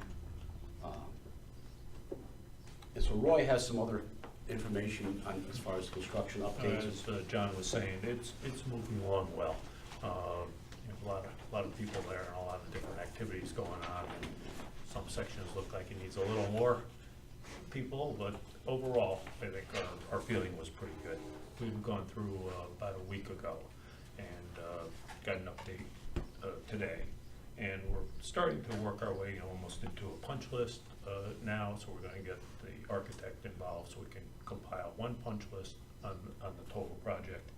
Speaker 7: And so Roy has some other information on, as far as construction updates.
Speaker 9: As John was saying, it's moving along well. A lot of people there and a lot of different activities going on. And some sections look like it needs a little more people, but overall, I think our feeling was pretty good. We've gone through about a week ago and got an update today. And we're starting to work our way almost into a punch list now, so we're going to get the architect involved so we can compile one punch list on the total project.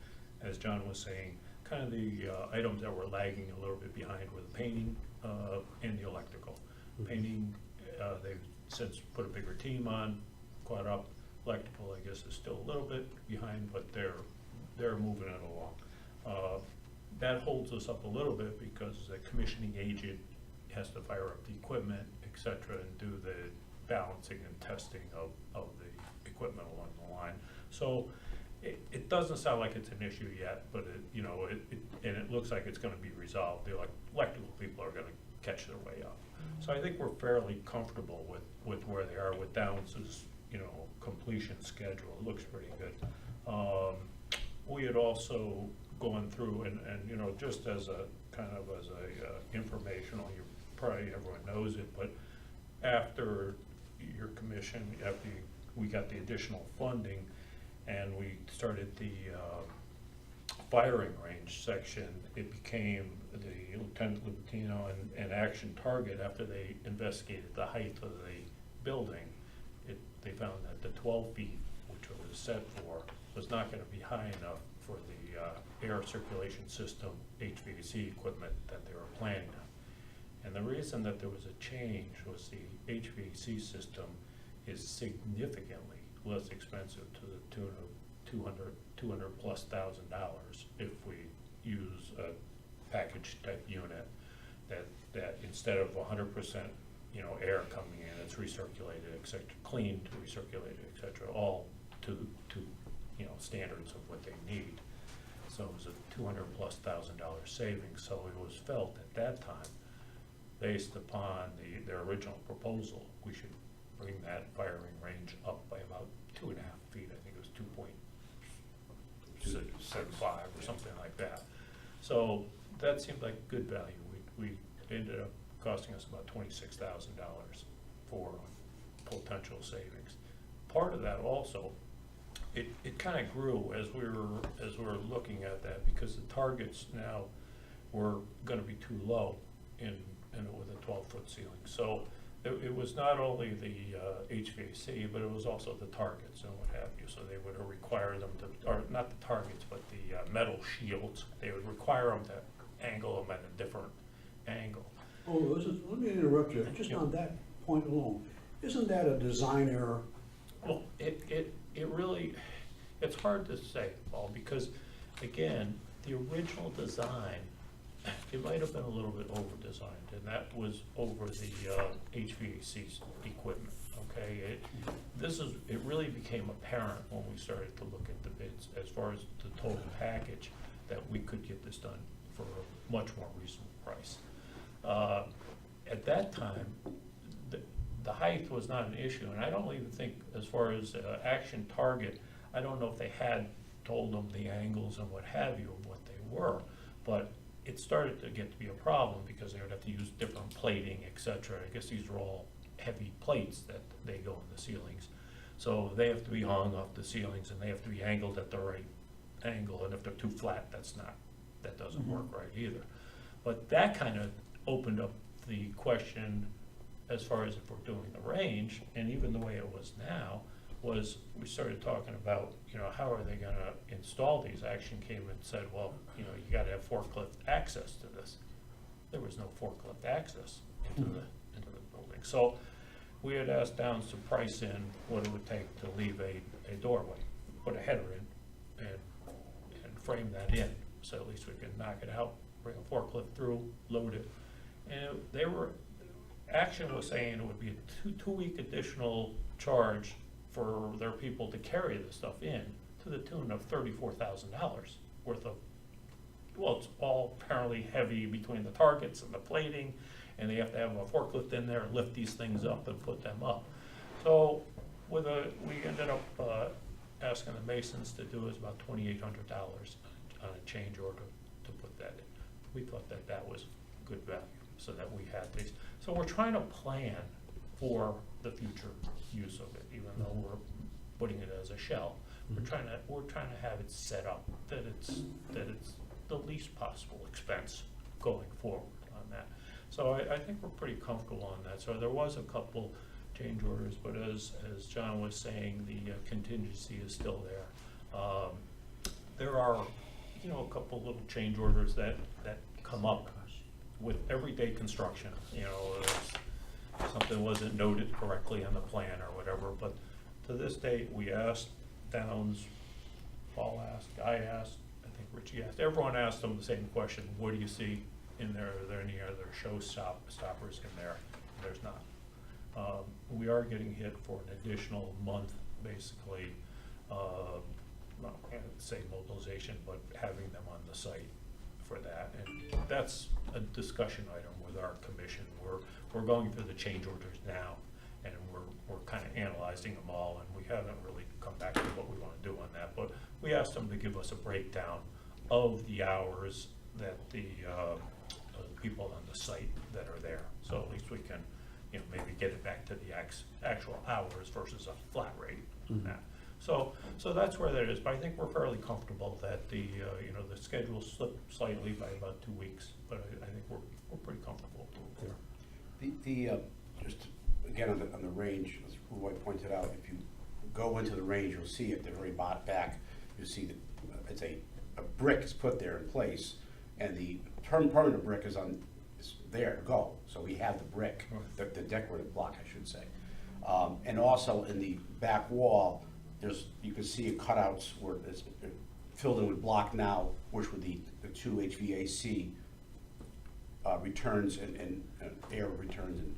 Speaker 9: As John was saying, kind of the items that were lagging a little bit behind were the painting and the electrical. Painting, they've since put a bigger team on, caught up. Electrical, I guess, is still a little bit behind, but they're moving it along. That holds us up a little bit because the commissioning agent has to fire up the equipment, et cetera, and do the balancing and testing of the equipment along the line. So it doesn't sound like it's an issue yet, but it looks like it's going to be resolved. The electrical people are going to catch their way up. So I think we're fairly comfortable with where they are with Downs' completion schedule. It looks pretty good. We had also gone through and just as a kind of as a informational, you probably, everyone knows it, but after your commission, after we got the additional funding and we started the firing range section, it became the Lieutenant Lupatino and Action Target, after they investigated the height of the building, they found that the 12 feet, which it was set for, was not gonna be high enough for the air circulation system, HVAC equipment that they were planning on. And the reason that there was a change was the HVAC system is significantly less expensive to the tune of $200 plus thousand if we use a package type unit that instead of 100%, air coming in, it's recirculated, et cetera, cleaned, recirculated, et cetera, all to standards of what they need. So it was a $200 plus thousand savings. So it was felt at that time, based upon their original proposal, we should bring that firing range up by about 2.5 feet. I think it was 2.75 or something like that. So that seemed like good value. We ended up costing us about $26,000 for potential savings. Part of that also, it kind of grew as we were looking at that, because the targets now were going to be too low with a 12-foot ceiling. So it was not only the HVAC, but it was also the targets and what have you. So they would require them to, or not the targets, but the metal shields. They would require them to angle them at a different angle.
Speaker 4: Oh, let me interrupt you, just on that point alone. Isn't that a design error?
Speaker 9: Well, it really, it's hard to say, Paul, because again, the original design, it might have been a little bit over-designed, and that was over the HVAC equipment, okay? It really became apparent when we started to look at the bids, as far as the total package, that we could get this done for a much more reasonable price. At that time, the height was not an issue, and I don't even think, as far as Action Target, I don't know if they had told them the angles and what have you of what they were, but it started to get to be a problem because they would have to use different plating, et cetera. I guess these are all heavy plates that they go in the ceilings. So they have to be hung off the ceilings and they have to be angled at the right angle, and if they're too flat, that doesn't work right either. But that kind of opened up the question as far as if we're doing the range, and even the way it was now, was we started talking about, how are they gonna install these? Action came and said, well, you gotta have forklift access to this. There was no forklift access into the building. So we had asked Downs to price in what it would take to leave a doorway, put a header in, and frame that in, so at least we could knock it out, bring a forklift through, load it. And Action was saying it would be a two-week additional charge for their people to carry this stuff in, to the tune of $34,000 worth of, well, it's all apparently heavy between the targets and the plating, and they have to have a forklift in there and lift these things up and put them up. So we ended up asking the masons to do is about $2,800 on a change order to put that in. We thought that was good value, so that we had these. So we're trying to plan for the future use of it, even though we're putting it as a shell. We're trying to have it set up that it's the least possible expense going forward on that. So I think we're pretty comfortable on that. So there was a couple change orders, but as John was saying, the contingency is still there. There are, a couple little change orders that come up with everyday construction. Something wasn't noted correctly on the plan or whatever, but to this date, we asked Downs, Paul asked, I asked, I think Richie asked, everyone asked them the same question: what do you see in there? Are there any other showstoppers in there? There's not. We are getting hit for an additional month, basically, not going to say mobilization, but having them on the site for that. And that's a discussion item with our commission. We're going through the change orders now, and we're kind of analyzing them all, and we haven't really come back to what we want to do on that. But we asked them to give us a breakdown of the hours that the people on the site that are there. So at least we can, maybe get it back to the actual hours versus a flat rate on that. So that's where that is, but I think we're fairly comfortable that the schedule slipped slightly by about 2 weeks, but I think we're pretty comfortable there.
Speaker 7: Just again on the range, as Roy pointed out, if you go into the range, you'll see at the very back, you'll see that it's a brick is put there in place, and the permanent brick is there to go. So we have the brick, the decorative block, I should say. And also in the back wall, you can see cutouts where it's filled in with block now, which would the two HVAC returns and air returns and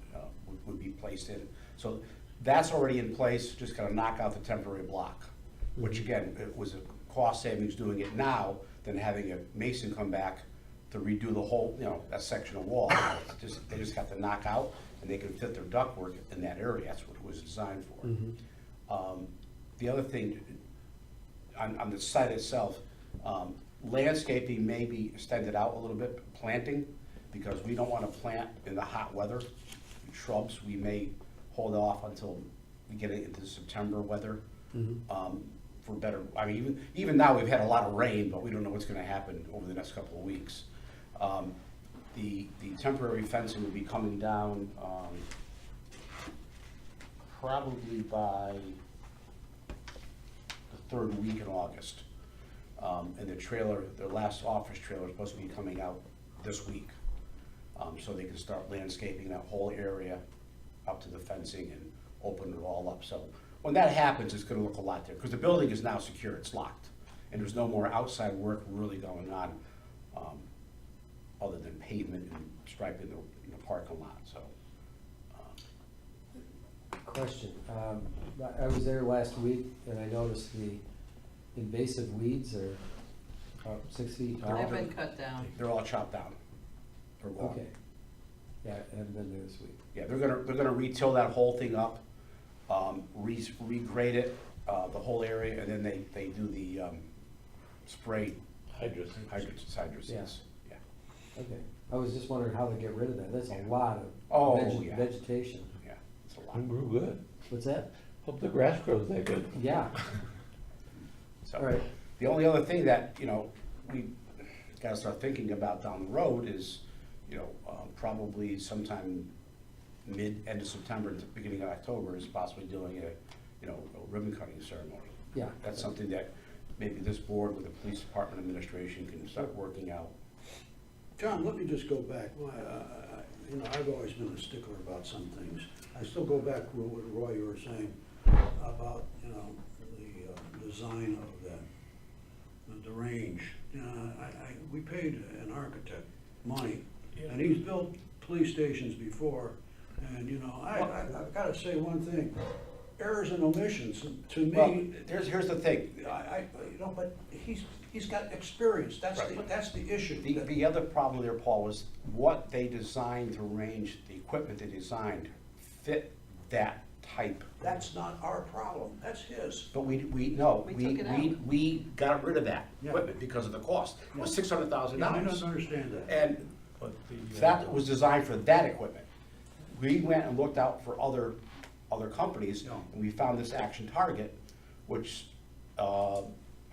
Speaker 7: would be placed in. So that's already in place, just gotta knock out the temporary block, which again, it was a cost savings doing it now than having a mason come back to redo the whole, that section of wall. They just have to knock out, and they can fit their ductwork in that area. That's what it was designed for. The other thing, on the site itself, landscaping may be extended out a little bit, planting, because we don't want to plant in the hot weather. Shrubs, we may hold off until we get it into September weather. For better, I mean, even now we've had a lot of rain, but we don't know what's going to happen over the next couple of weeks. The temporary fencing will be coming down probably by the 3rd week in August. And the last office trailer is supposed to be coming out this week. So they can start landscaping that whole area up to the fencing and open it all up. So when that happens, it's gonna look a lot different, because the building is now secure, it's locked. And there's no more outside work really going on, other than pavement and striping the parking lot, so.
Speaker 1: Question, I was there last week and I noticed the invasive weeds are about 6 feet tall.
Speaker 8: They've been cut down.
Speaker 7: They're all chopped down. They're gone.
Speaker 1: Okay. Yeah, I haven't been there this week.
Speaker 7: Yeah, they're gonna re-till that whole thing up, regrade it, the whole area, and then they do the spray
Speaker 2: Hydrous.
Speaker 7: hydrous,
Speaker 1: Yeah.
Speaker 7: yes, yeah.
Speaker 1: Okay. I was just wondering how they get rid of that. That's a lot of
Speaker 7: Oh, yeah.
Speaker 1: vegetation.
Speaker 7: Yeah, it's a
Speaker 2: It
Speaker 7: lot.
Speaker 2: grew good.
Speaker 1: What's that?
Speaker 2: Hope the grass grows that good.
Speaker 1: Yeah.
Speaker 7: So,
Speaker 1: All right.
Speaker 7: the only other thing that, we gotta start thinking about down the road is, probably sometime end of September to beginning of October is possibly doing a ribbon cutting ceremony.
Speaker 1: Yeah.
Speaker 7: That's something that maybe this board with the police department administration can start working out.
Speaker 4: John, let me just go back. I've always been a stickler about some things. I still go back to what Roy, you were saying about, the design of that, the range. We paid an architect money, and he's built police stations before, and, I've gotta say one thing. Errors and omissions, to
Speaker 7: Well,
Speaker 4: me,
Speaker 7: here's the thing.
Speaker 4: but he's got experience. That's
Speaker 7: Right.
Speaker 4: that's the issue.
Speaker 7: The other problem there, Paul, was what they designed to range, the equipment they designed fit that type.
Speaker 4: That's not our problem, that's his.
Speaker 7: But we
Speaker 8: We took it out.
Speaker 7: we got rid of that
Speaker 4: Yeah.
Speaker 7: equipment because of the cost. It was $600,000.
Speaker 4: Yeah, I don't understand that.
Speaker 7: And
Speaker 9: But
Speaker 7: that was designed for that equipment. We went and looked out for other companies,
Speaker 4: Yeah.
Speaker 7: and we found this Action Target, which, I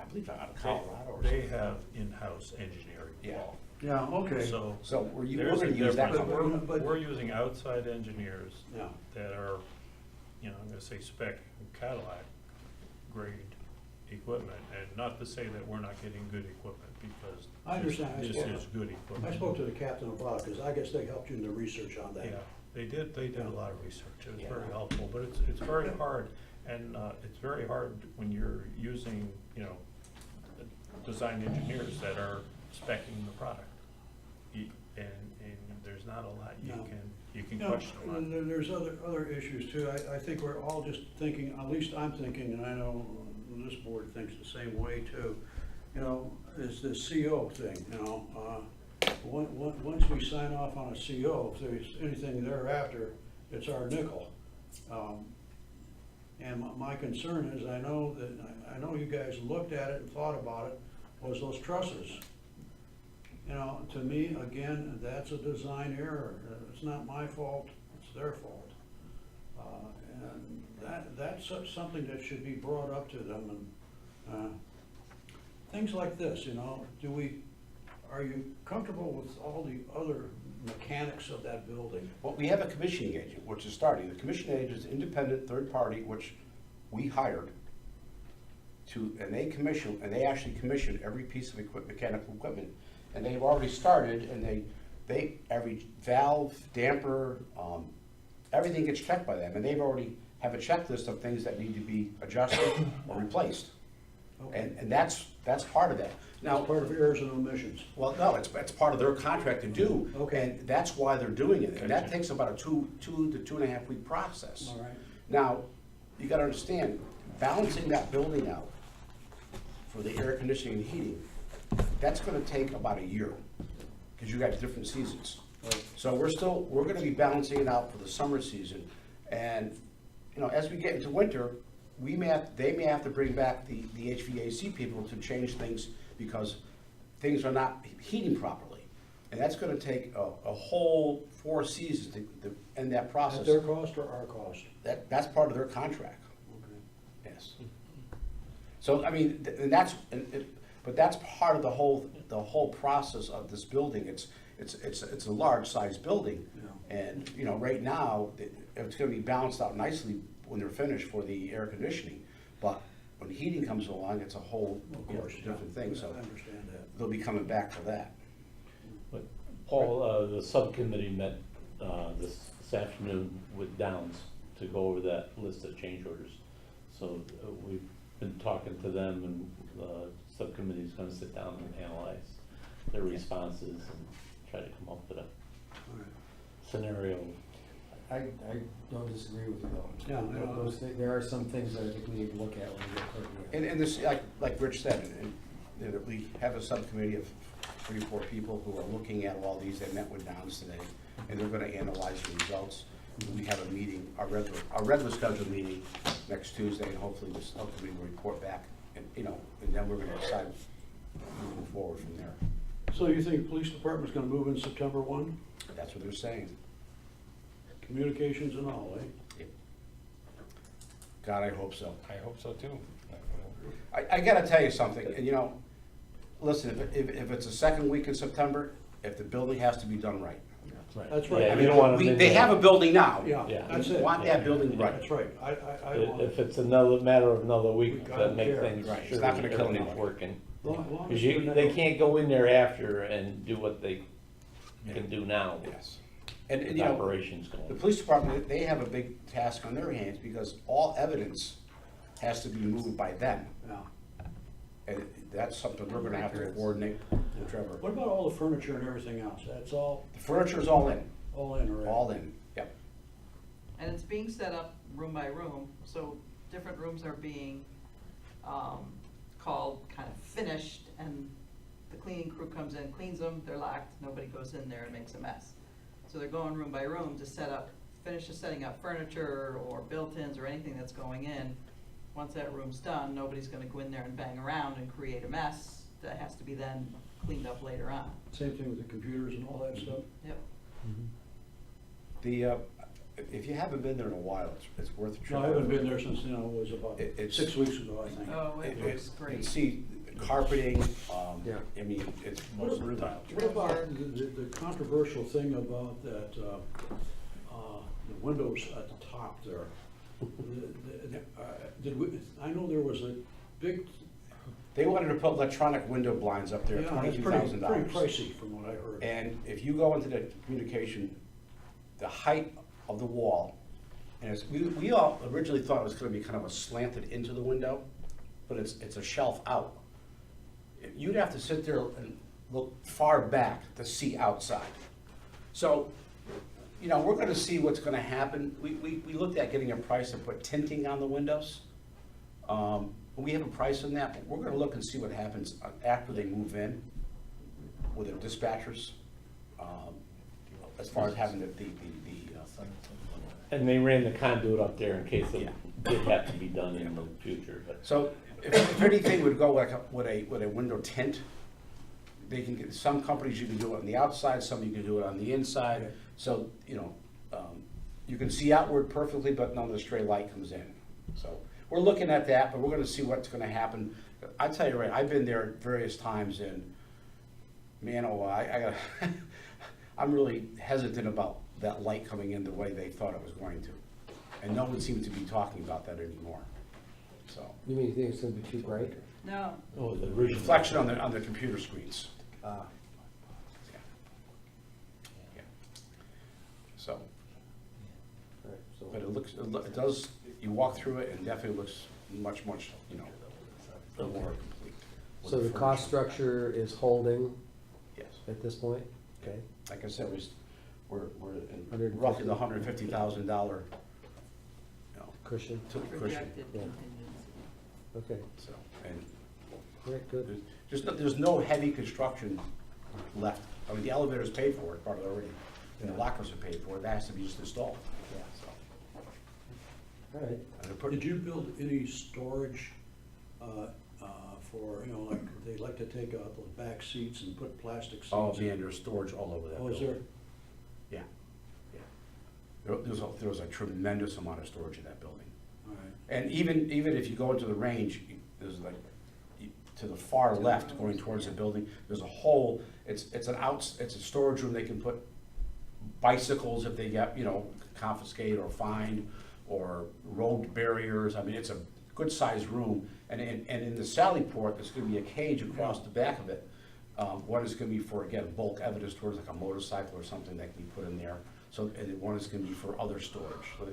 Speaker 7: believe they're out of Colorado or
Speaker 9: They
Speaker 7: something.
Speaker 9: have in-house engineering
Speaker 7: Yeah.
Speaker 9: involved.
Speaker 4: Yeah, okay.
Speaker 9: So
Speaker 7: So we're
Speaker 9: there's a
Speaker 7: gonna use that
Speaker 9: difference.
Speaker 7: company.
Speaker 4: But-
Speaker 9: We're using outside engineers
Speaker 4: Yeah.
Speaker 9: that are, I'm gonna say spec Cadillac grade equipment, and not to say that we're not getting good equipment, because
Speaker 4: I understand. I
Speaker 9: this
Speaker 4: spoke-
Speaker 9: is good equipment.
Speaker 4: I spoke to the captain about it, because I guess they helped you in the research on that.
Speaker 9: Yeah, they did a lot of research, it was very
Speaker 7: Yeah.
Speaker 9: helpful, but it's very hard, and it's very hard when you're using, design engineers that are speccing the product. And there's not a lot you
Speaker 4: No.
Speaker 9: can question a lot.
Speaker 4: And there's other issues too. I think we're all just thinking, at least I'm thinking, and I know this board thinks the same way too, is the CO thing, once we sign off on a CO, if there's anything thereafter, it's our nickel. And my concern is, I know you guys looked at it and thought about it, was those trusses. You know, to me, again, that's a design error. It's not my fault, it's their fault. And that's something that should be brought up to them, and things like this, you know, are you comfortable with all the other mechanics of that building?
Speaker 7: Well, we have a commissioning agent, which is starting. The commissioning agent is an independent third party, which we hired and they actually commission every piece of mechanical equipment. And they've already started, and every valve, damper, everything gets checked by them. And they've already have a checklist of things that need to be adjusted or replaced.
Speaker 4: Okay.
Speaker 7: And that's part of that. Now,
Speaker 4: That's part of errors and omissions.
Speaker 7: well, no, it's part of their contract to do.
Speaker 4: Okay.
Speaker 7: And that's why they're doing it. And that takes about a two to 2.5 week process.
Speaker 4: All right.
Speaker 7: Now, you gotta understand, balancing that building out for the air conditioning and heating, that's gonna take about a year, because you got different seasons.
Speaker 4: Right.
Speaker 7: So we're gonna be balancing it out for the summer season. And, you know, as we get into winter, they may have to bring back the HVAC people to change things because things are not heating properly. And that's gonna take a whole 4 seasons to end that process.
Speaker 4: At their cost or our cost?
Speaker 7: That's part of their contract,
Speaker 4: Okay.
Speaker 7: yes. So, I mean, but that's part of the whole process of this building. It's a large sized building.
Speaker 4: Yeah.
Speaker 7: And, you know, right now, it's gonna be balanced out nicely when they're finished for the air conditioning. But when heating comes along, it's a whole,
Speaker 4: Of course,
Speaker 7: different thing, so
Speaker 4: I understand that.
Speaker 7: they'll be coming back for that.
Speaker 2: But Paul, the subcommittee met this afternoon with Downs to go over that list of change orders. So we've been talking to them, and the subcommittee's gonna sit down and analyze their responses and try to come up with a
Speaker 4: All right.
Speaker 2: scenario.
Speaker 1: I don't disagree with you though.
Speaker 4: Yeah, I know.
Speaker 1: There are some things that I think we need to look at when we get clear.
Speaker 7: And this, like Rich said, and you know, we have a subcommittee of 3 or 4 people who are looking at all these. They met with Downs today, and they're gonna analyze the results. We have a meeting, our regular scheduled meeting next Tuesday, and hopefully the subcommittee will report back, and, you know, and then we're gonna decide moving forward from there.
Speaker 4: So you think the police department's gonna move in September 1?
Speaker 7: That's what they're saying.
Speaker 4: Communications and all, eh?
Speaker 7: God, I hope so.
Speaker 5: I hope so too.
Speaker 7: I gotta tell you something, and you know, listen, if it's the second week in September, if the building has to be done right.
Speaker 4: That's right.
Speaker 2: Yeah,
Speaker 4: I
Speaker 2: you
Speaker 4: mean,
Speaker 2: don't want them in
Speaker 7: They
Speaker 2: there.
Speaker 7: have a building now.
Speaker 4: Yeah,
Speaker 2: Yeah.
Speaker 4: that's
Speaker 7: We
Speaker 4: it.
Speaker 7: want that building right.
Speaker 4: That's right. I want
Speaker 2: If it's another matter of another
Speaker 4: We
Speaker 2: week,
Speaker 4: gotta
Speaker 2: that make
Speaker 4: care.
Speaker 2: things
Speaker 7: Right, it's
Speaker 2: sure
Speaker 7: not gonna kill
Speaker 2: everything's
Speaker 7: anybody.
Speaker 2: working.
Speaker 4: long as
Speaker 2: Because
Speaker 4: they're not-
Speaker 2: they can't go in there after and do what they can do now.
Speaker 7: Yes. And,
Speaker 2: With
Speaker 7: you know,
Speaker 2: operations
Speaker 7: the
Speaker 2: going.
Speaker 7: police department, they have a big task on their hands because all evidence has to be moved by them.
Speaker 4: Yeah.
Speaker 7: And that's something we're gonna have to coordinate with Trevor.
Speaker 4: What about all the furniture and everything else? That's all
Speaker 7: The furniture's all in,
Speaker 4: in, right?
Speaker 7: all in, yep.
Speaker 8: And it's being set up room by room, so different rooms are being, called kind of finished, and the cleaning crew comes in, cleans them, they're locked, nobody goes in there and makes a mess. So they're going room by room to finish setting up furniture or built-ins or anything that's going in. Once that room's done, nobody's gonna go in there and bang around and create a mess that has to be then cleaned up later on.
Speaker 4: Same thing with the computers and all that stuff?
Speaker 8: Yep.
Speaker 7: The, if you haven't been there in a while, it's worth a trip.
Speaker 4: No, I haven't been there since, it was about
Speaker 7: It's-
Speaker 4: 6 weeks ago, I think.
Speaker 8: Oh, it looks
Speaker 7: You
Speaker 8: great.
Speaker 7: see carpeting,
Speaker 1: Yeah.
Speaker 7: I mean, it's
Speaker 4: What
Speaker 7: most
Speaker 4: about,
Speaker 7: tile.
Speaker 4: what about the controversial thing about that, the windows at the top there? I know there was a big,
Speaker 7: They wanted to put electronic window blinds up there,
Speaker 4: yeah, it's
Speaker 7: $22,000.
Speaker 4: pretty pricey from what I heard.
Speaker 7: And if you go into the communication, the height of the wall, and we all originally thought it was gonna be kind of a slanted into the window, but it's a shelf out. You'd have to sit there and look far back to see outside. So, you know, we're gonna see what's gonna happen. We looked at getting a price to put tinting on the windows. We have a price on that, but we're gonna look and see what happens after they move in with the dispatchers, as far as having the
Speaker 2: And they ran the conduit up there in case it
Speaker 7: Yeah.
Speaker 2: did have to be done in the future, but.
Speaker 7: so if anything would go like with a window tint, they can get, some companies you can do it on the outside, some you can do it on the inside.
Speaker 4: Okay.
Speaker 7: So, you can see outward perfectly, but none of the stray light comes in. So we're looking at that, but we're gonna see what's gonna happen. I tell you right, I've been there various times and, man, I got, I'm really hesitant about that light coming in the way they thought it was going to. And no one seems to be talking about that anymore, so.
Speaker 1: You mean you think it's gonna be too bright?
Speaker 8: No,
Speaker 2: Oh, the original.
Speaker 7: Reflection on the computer screens.
Speaker 1: Ah,
Speaker 7: Yeah. So,
Speaker 1: all right, so.
Speaker 7: but it does, you walk through it and definitely looks much, more complete.
Speaker 1: So the cost structure is holding
Speaker 7: Yes.
Speaker 1: at this point? Okay.
Speaker 7: Like I said, we're in
Speaker 1: 150.
Speaker 7: roughly the $150,000,
Speaker 1: Cushion?
Speaker 8: projected
Speaker 1: Yeah.
Speaker 8: contingency.
Speaker 1: Okay,
Speaker 7: So, and
Speaker 1: all right, good.
Speaker 7: there's no heavy construction left. I mean, the elevator's paid for it, part of it already, and the lockers are paid for it, that has to be just installed.
Speaker 1: Yeah.
Speaker 7: So,
Speaker 1: All right.
Speaker 7: and they're put-
Speaker 4: Did you build any storage for, like, they like to take out those back seats and put plastic seats?
Speaker 7: Oh, man, there's storage all over that
Speaker 4: Oh, is
Speaker 7: building.
Speaker 4: there?
Speaker 7: Yeah, yeah. There was a tremendous amount of storage in that building.
Speaker 4: All right.
Speaker 7: And even if you go into the range, there's like, to the far left, going towards the building, there's a whole, it's a storage room. They can put bicycles if they get, confiscated or fined, or road barriers. I mean, it's a good sized room. And in the Sally Port, there's gonna be a cage across the back of it. One is gonna be for, again, bulk evidence towards like a motorcycle or something that can be put in there. So, and then one is gonna be for other storage. So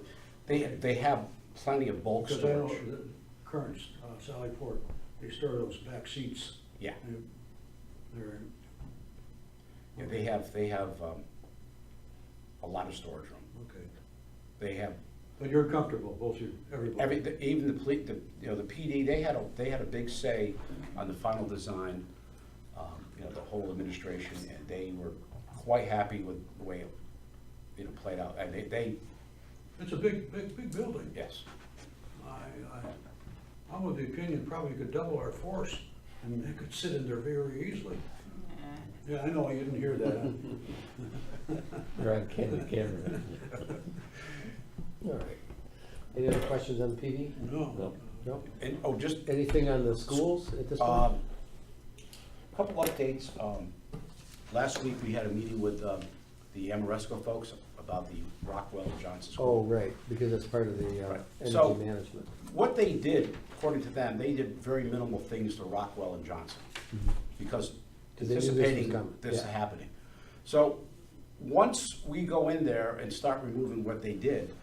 Speaker 7: they have plenty of bulk
Speaker 4: Because I know
Speaker 7: storage.
Speaker 4: the current Sally Port, they store those back seats.
Speaker 7: Yeah.
Speaker 4: They're.
Speaker 7: Yeah, they have a lot of storage room.
Speaker 4: Okay.
Speaker 7: They have
Speaker 4: But you're comfortable, both you, everybody?
Speaker 7: even the police, the PD, they had a big say on the final design, the whole administration, and they were quite happy with the way it, played out. And they,
Speaker 4: It's a big building.
Speaker 7: yes,
Speaker 4: I'm of the opinion probably could double our force, and they could sit in there very easily. Yeah, I know, I didn't hear that.
Speaker 2: You're on camera.
Speaker 1: All right. Any other questions on the PD?
Speaker 4: No.
Speaker 1: No?
Speaker 7: and, just
Speaker 1: Anything on the schools at this point?
Speaker 7: couple updates. Last week, we had a meeting with the Amoresco folks about the Rockwell Johnson School.
Speaker 1: Oh, right, because it's part of the
Speaker 7: Right.
Speaker 1: energy
Speaker 7: So-
Speaker 1: management.
Speaker 7: What they did, according to them, they did very minimal things to Rockwell and Johnson, because
Speaker 1: 'Cause they knew this was
Speaker 7: anticipating
Speaker 1: coming,
Speaker 7: this
Speaker 1: yeah.
Speaker 7: happening. So, once we go in there and start removing what they did,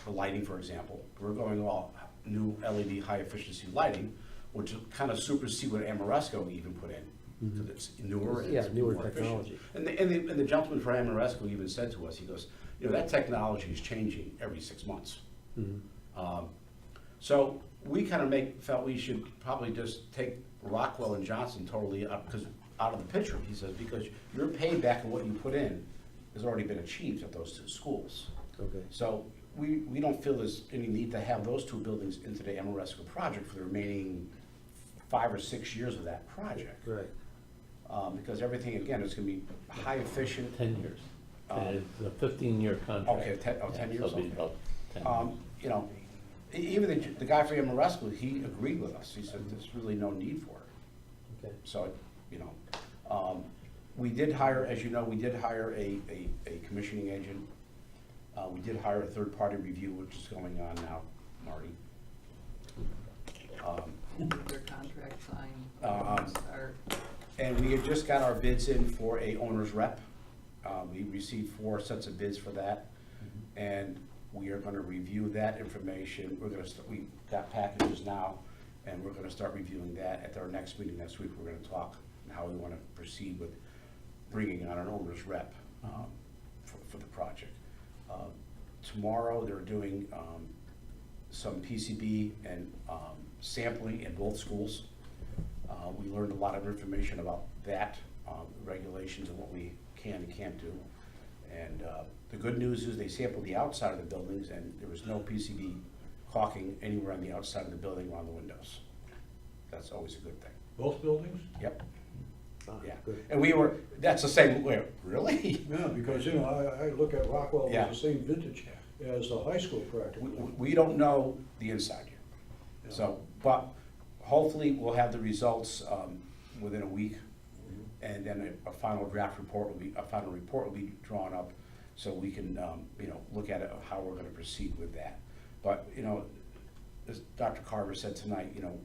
Speaker 7: the lighting, for example, we're going all new LED high-efficiency lighting, which kind of supersede what Amoresco even put in, because it's newer and
Speaker 1: Yeah,
Speaker 7: it's
Speaker 1: newer
Speaker 7: more efficient.
Speaker 1: technology.
Speaker 7: And the gentleman from Amoresco even said to us, he goes, that technology is changing every 6 months.
Speaker 1: Mhm.
Speaker 7: So we kind of felt we should probably just take Rockwell and Johnson totally out of the picture, he says, because your payback of what you put in has already been achieved at those two schools.
Speaker 1: Okay.
Speaker 7: So we don't feel there's any need to have those two buildings into the Amoresco project for the remaining 5 or 6 years of that project.
Speaker 1: Right.
Speaker 7: Because everything, again, is gonna be high efficient.
Speaker 2: 10 years. It's a 15-year contract.
Speaker 7: Okay, 10 years,
Speaker 2: So it'll be
Speaker 7: okay.
Speaker 2: about 10 years.
Speaker 7: Even the guy from Amoresco, he agreed with us. He said there's really no need for it.
Speaker 1: Okay.
Speaker 7: So, we did hire, as you know, we did hire a commissioning agent. We did hire a third-party review, which is going on now, Marty.
Speaker 8: Their contract signed, start.
Speaker 7: And we had just got our bids in for a owner's rep. We received 4 sets of bids for that. And we are gonna review that information. We got packages now, and we're gonna start reviewing that at our next meeting next week. We're gonna talk how we wanna proceed with bringing on an owner's rep for the project. Tomorrow, they're doing some PCB and sampling in both schools. We learned a lot of information about that, regulations and what we can and can't do. And the good news is they sampled the outside of the buildings, and there was no PCB caulking anywhere on the outside of the building around the windows. That's always a good thing.
Speaker 4: Both buildings?
Speaker 7: Yep. Yeah,
Speaker 1: Good.
Speaker 7: and we were, that's the same, way. Really?
Speaker 4: Yeah, because, you know, I look at Rockwell
Speaker 7: Yeah.
Speaker 4: as the same vintage as the high school practically.
Speaker 7: We don't know the inside yet.
Speaker 4: Yeah.
Speaker 7: So, but hopefully we'll have the results within a week.
Speaker 4: Mhm.
Speaker 7: And then a final report will be drawn up so we can, you know, look at it, how we're gonna proceed with that. But, you know, as Dr. Carver said tonight, you know,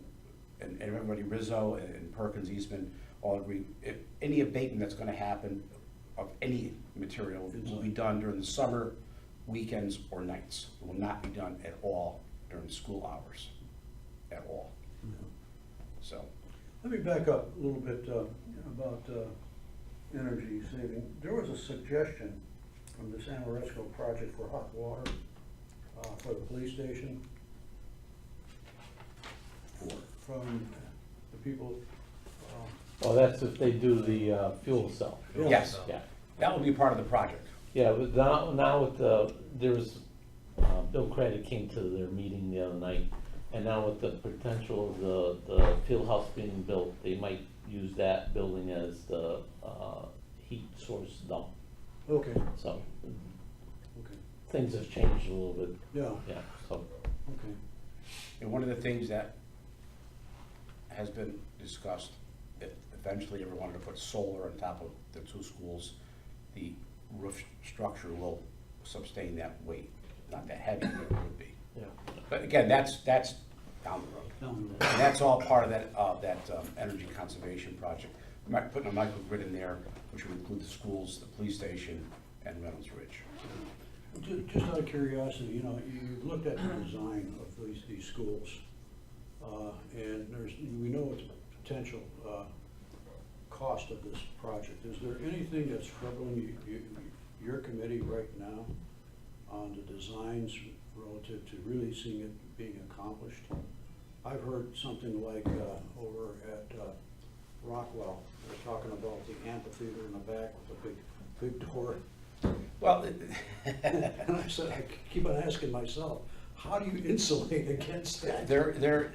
Speaker 7: and everybody, Rizzo and Perkins, Eastman, all agree, if any abatement that's gonna happen of any material will be done during the summer, weekends, or nights. It will not be done at all during school hours, at all. So,
Speaker 4: Let me back up a little bit about energy saving. There was a suggestion from this Amoresco project for hot water for the police station. From the people,
Speaker 2: Well, that's if they do the fuel cell.
Speaker 4: Yeah.
Speaker 7: yes,
Speaker 2: Yeah,
Speaker 7: that will be part of the project.
Speaker 2: yeah, but now with there's, Bill Craddock came to their meeting the other night, and now with the potential of the field house being built, they might use that building as the heat source dump.
Speaker 4: okay,
Speaker 2: So
Speaker 4: okay,
Speaker 2: things have changed a little bit,
Speaker 4: yeah,
Speaker 2: yeah, so.
Speaker 4: okay.
Speaker 7: And one of the things that has been discussed, if eventually everyone wanted to put solar on top of the two schools, the roof structure will sustain that weight, not that heavy, but it would be.
Speaker 2: Yeah.
Speaker 7: But again, that's down the road.
Speaker 4: Down the road.
Speaker 7: And that's all part of that energy conservation project. Putting a microgrid in there, which would include the schools, the police station, and Reynolds Ridge.
Speaker 4: Just out of curiosity, you know, you looked at the design of these schools, and we know its potential cost of this project. Is there anything that's troubling your committee right now on the designs relative to really seeing it being accomplished? I've heard something like over at Rockwell, they're talking about the amphitheater in the back with a big door.
Speaker 7: Well,
Speaker 4: And I said, I keep on asking myself, how do you insulate against that?
Speaker 7: they're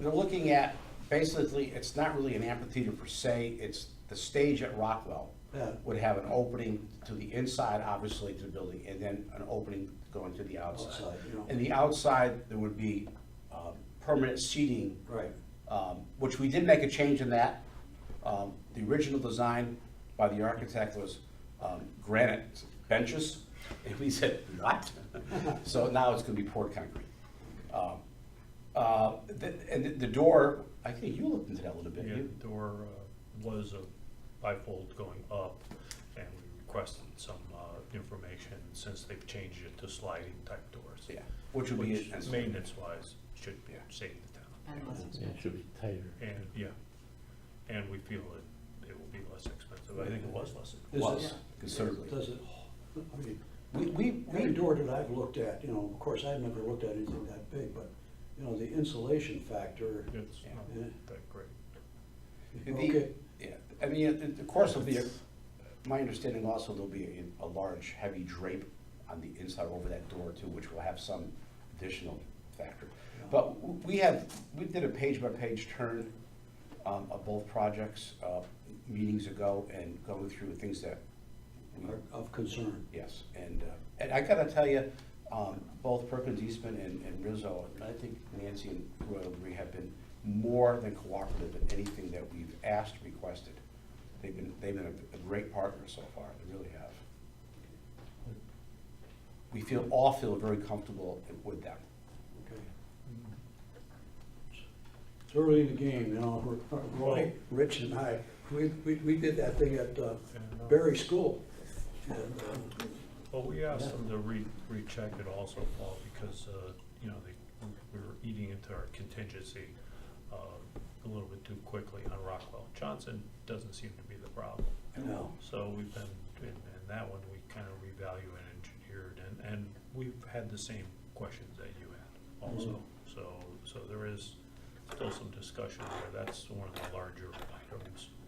Speaker 7: looking at, basically, it's not really an amphitheater per se, it's the stage at Rockwell
Speaker 4: Yeah.
Speaker 7: would have an opening to the inside, obviously, to the building, and then an opening going to the outside.
Speaker 4: Outside, you know.
Speaker 7: And the outside, there would be permanent seating,
Speaker 4: Right.
Speaker 7: which we did make a change in that. The original design by the architect was granite benches, and we said, what? So now it's gonna be poured concrete. And the door, I think you looked into that a little bit.
Speaker 9: Yeah,
Speaker 7: You-
Speaker 9: the door was a bifold going up, and we requested some information since they've changed it to sliding type doors.
Speaker 7: Yeah, which would be.
Speaker 9: Which maintenance-wise should
Speaker 7: Yeah.
Speaker 9: save the town.
Speaker 8: And less
Speaker 2: Yeah, it
Speaker 8: expensive.
Speaker 2: should be tighter.
Speaker 9: And, yeah, and we feel it will be less expensive. I think it was less expensive.
Speaker 4: Is
Speaker 7: Was,
Speaker 4: it-
Speaker 7: considerably.
Speaker 4: Does it, I mean,
Speaker 7: We
Speaker 4: every door that I've looked at, you know, of course, I've never looked at anything that big, but, you know, the insulation factor.
Speaker 9: It's
Speaker 7: Yeah.
Speaker 9: not
Speaker 4: Yeah.
Speaker 9: that great.
Speaker 4: Okay,
Speaker 7: Yeah, I mean, in the course of the, my understanding also, there'll be a large, heavy drape on the inside over that door too, which will have some additional factor. But we did a page-by-page turn of both projects meetings ago, and going through things that we,
Speaker 4: are of concern.
Speaker 7: yes, and I gotta tell you, both Perkins Eastman and Rizzo, and I think Nancy and Royal agree, have been more than cooperative in anything that we've asked, requested. They've been a great partner so far, they really have. We all feel very comfortable with them.
Speaker 4: Okay. It's early in the game, you know, Roy, Rich and I, we did that thing at Berry School. And,
Speaker 9: Well, we asked them to recheck it also, Paul, because, you know, we were eating into our contingency a little bit too quickly on Rockwell. Johnson doesn't seem to be the problem.
Speaker 4: No.
Speaker 9: So we've been, in that one, we kind of revalue and engineered, and we've had the same questions that you had also. So there is still some discussion there. That's one of the larger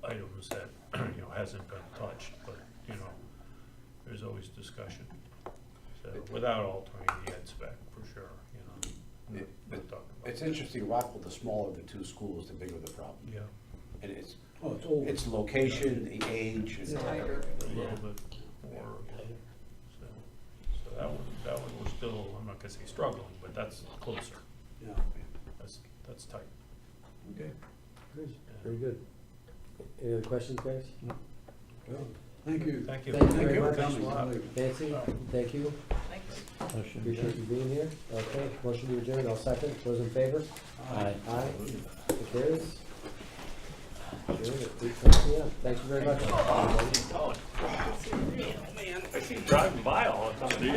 Speaker 9: items that, you know, hasn't been touched, but, you know, there's always discussion. So without altering the ed spec, for sure, you know. we're talking about
Speaker 7: It's
Speaker 9: that.
Speaker 7: interesting, Rockwell, the smaller the two schools, the bigger the problem.
Speaker 9: Yeah.
Speaker 7: And it's
Speaker 4: Oh, it's old.
Speaker 7: Its location, the age.
Speaker 8: It's
Speaker 7: and
Speaker 8: tighter.
Speaker 9: A
Speaker 7: everything.
Speaker 9: little bit more, so that one we're still, I'm not gonna say struggling, but that's closer.
Speaker 4: Yeah.
Speaker 9: That's tight.
Speaker 4: Okay.
Speaker 1: Good, very good. Any other questions, guys?
Speaker 4: Thank you.
Speaker 9: Thank you.
Speaker 1: Thank you very
Speaker 4: for
Speaker 1: much.
Speaker 4: coming.
Speaker 1: Nancy, thank you.
Speaker 8: Thanks.
Speaker 2: Motion
Speaker 1: Appreciate you
Speaker 2: adjourned.
Speaker 1: being here. Okay, motion to adjourn, I'll second. Those in favor?
Speaker 2: Aye.
Speaker 1: Aye. It carries. Adjourn at 8:20 p.m. Thank you very much.
Speaker 5: Man, I see you driving by all the time.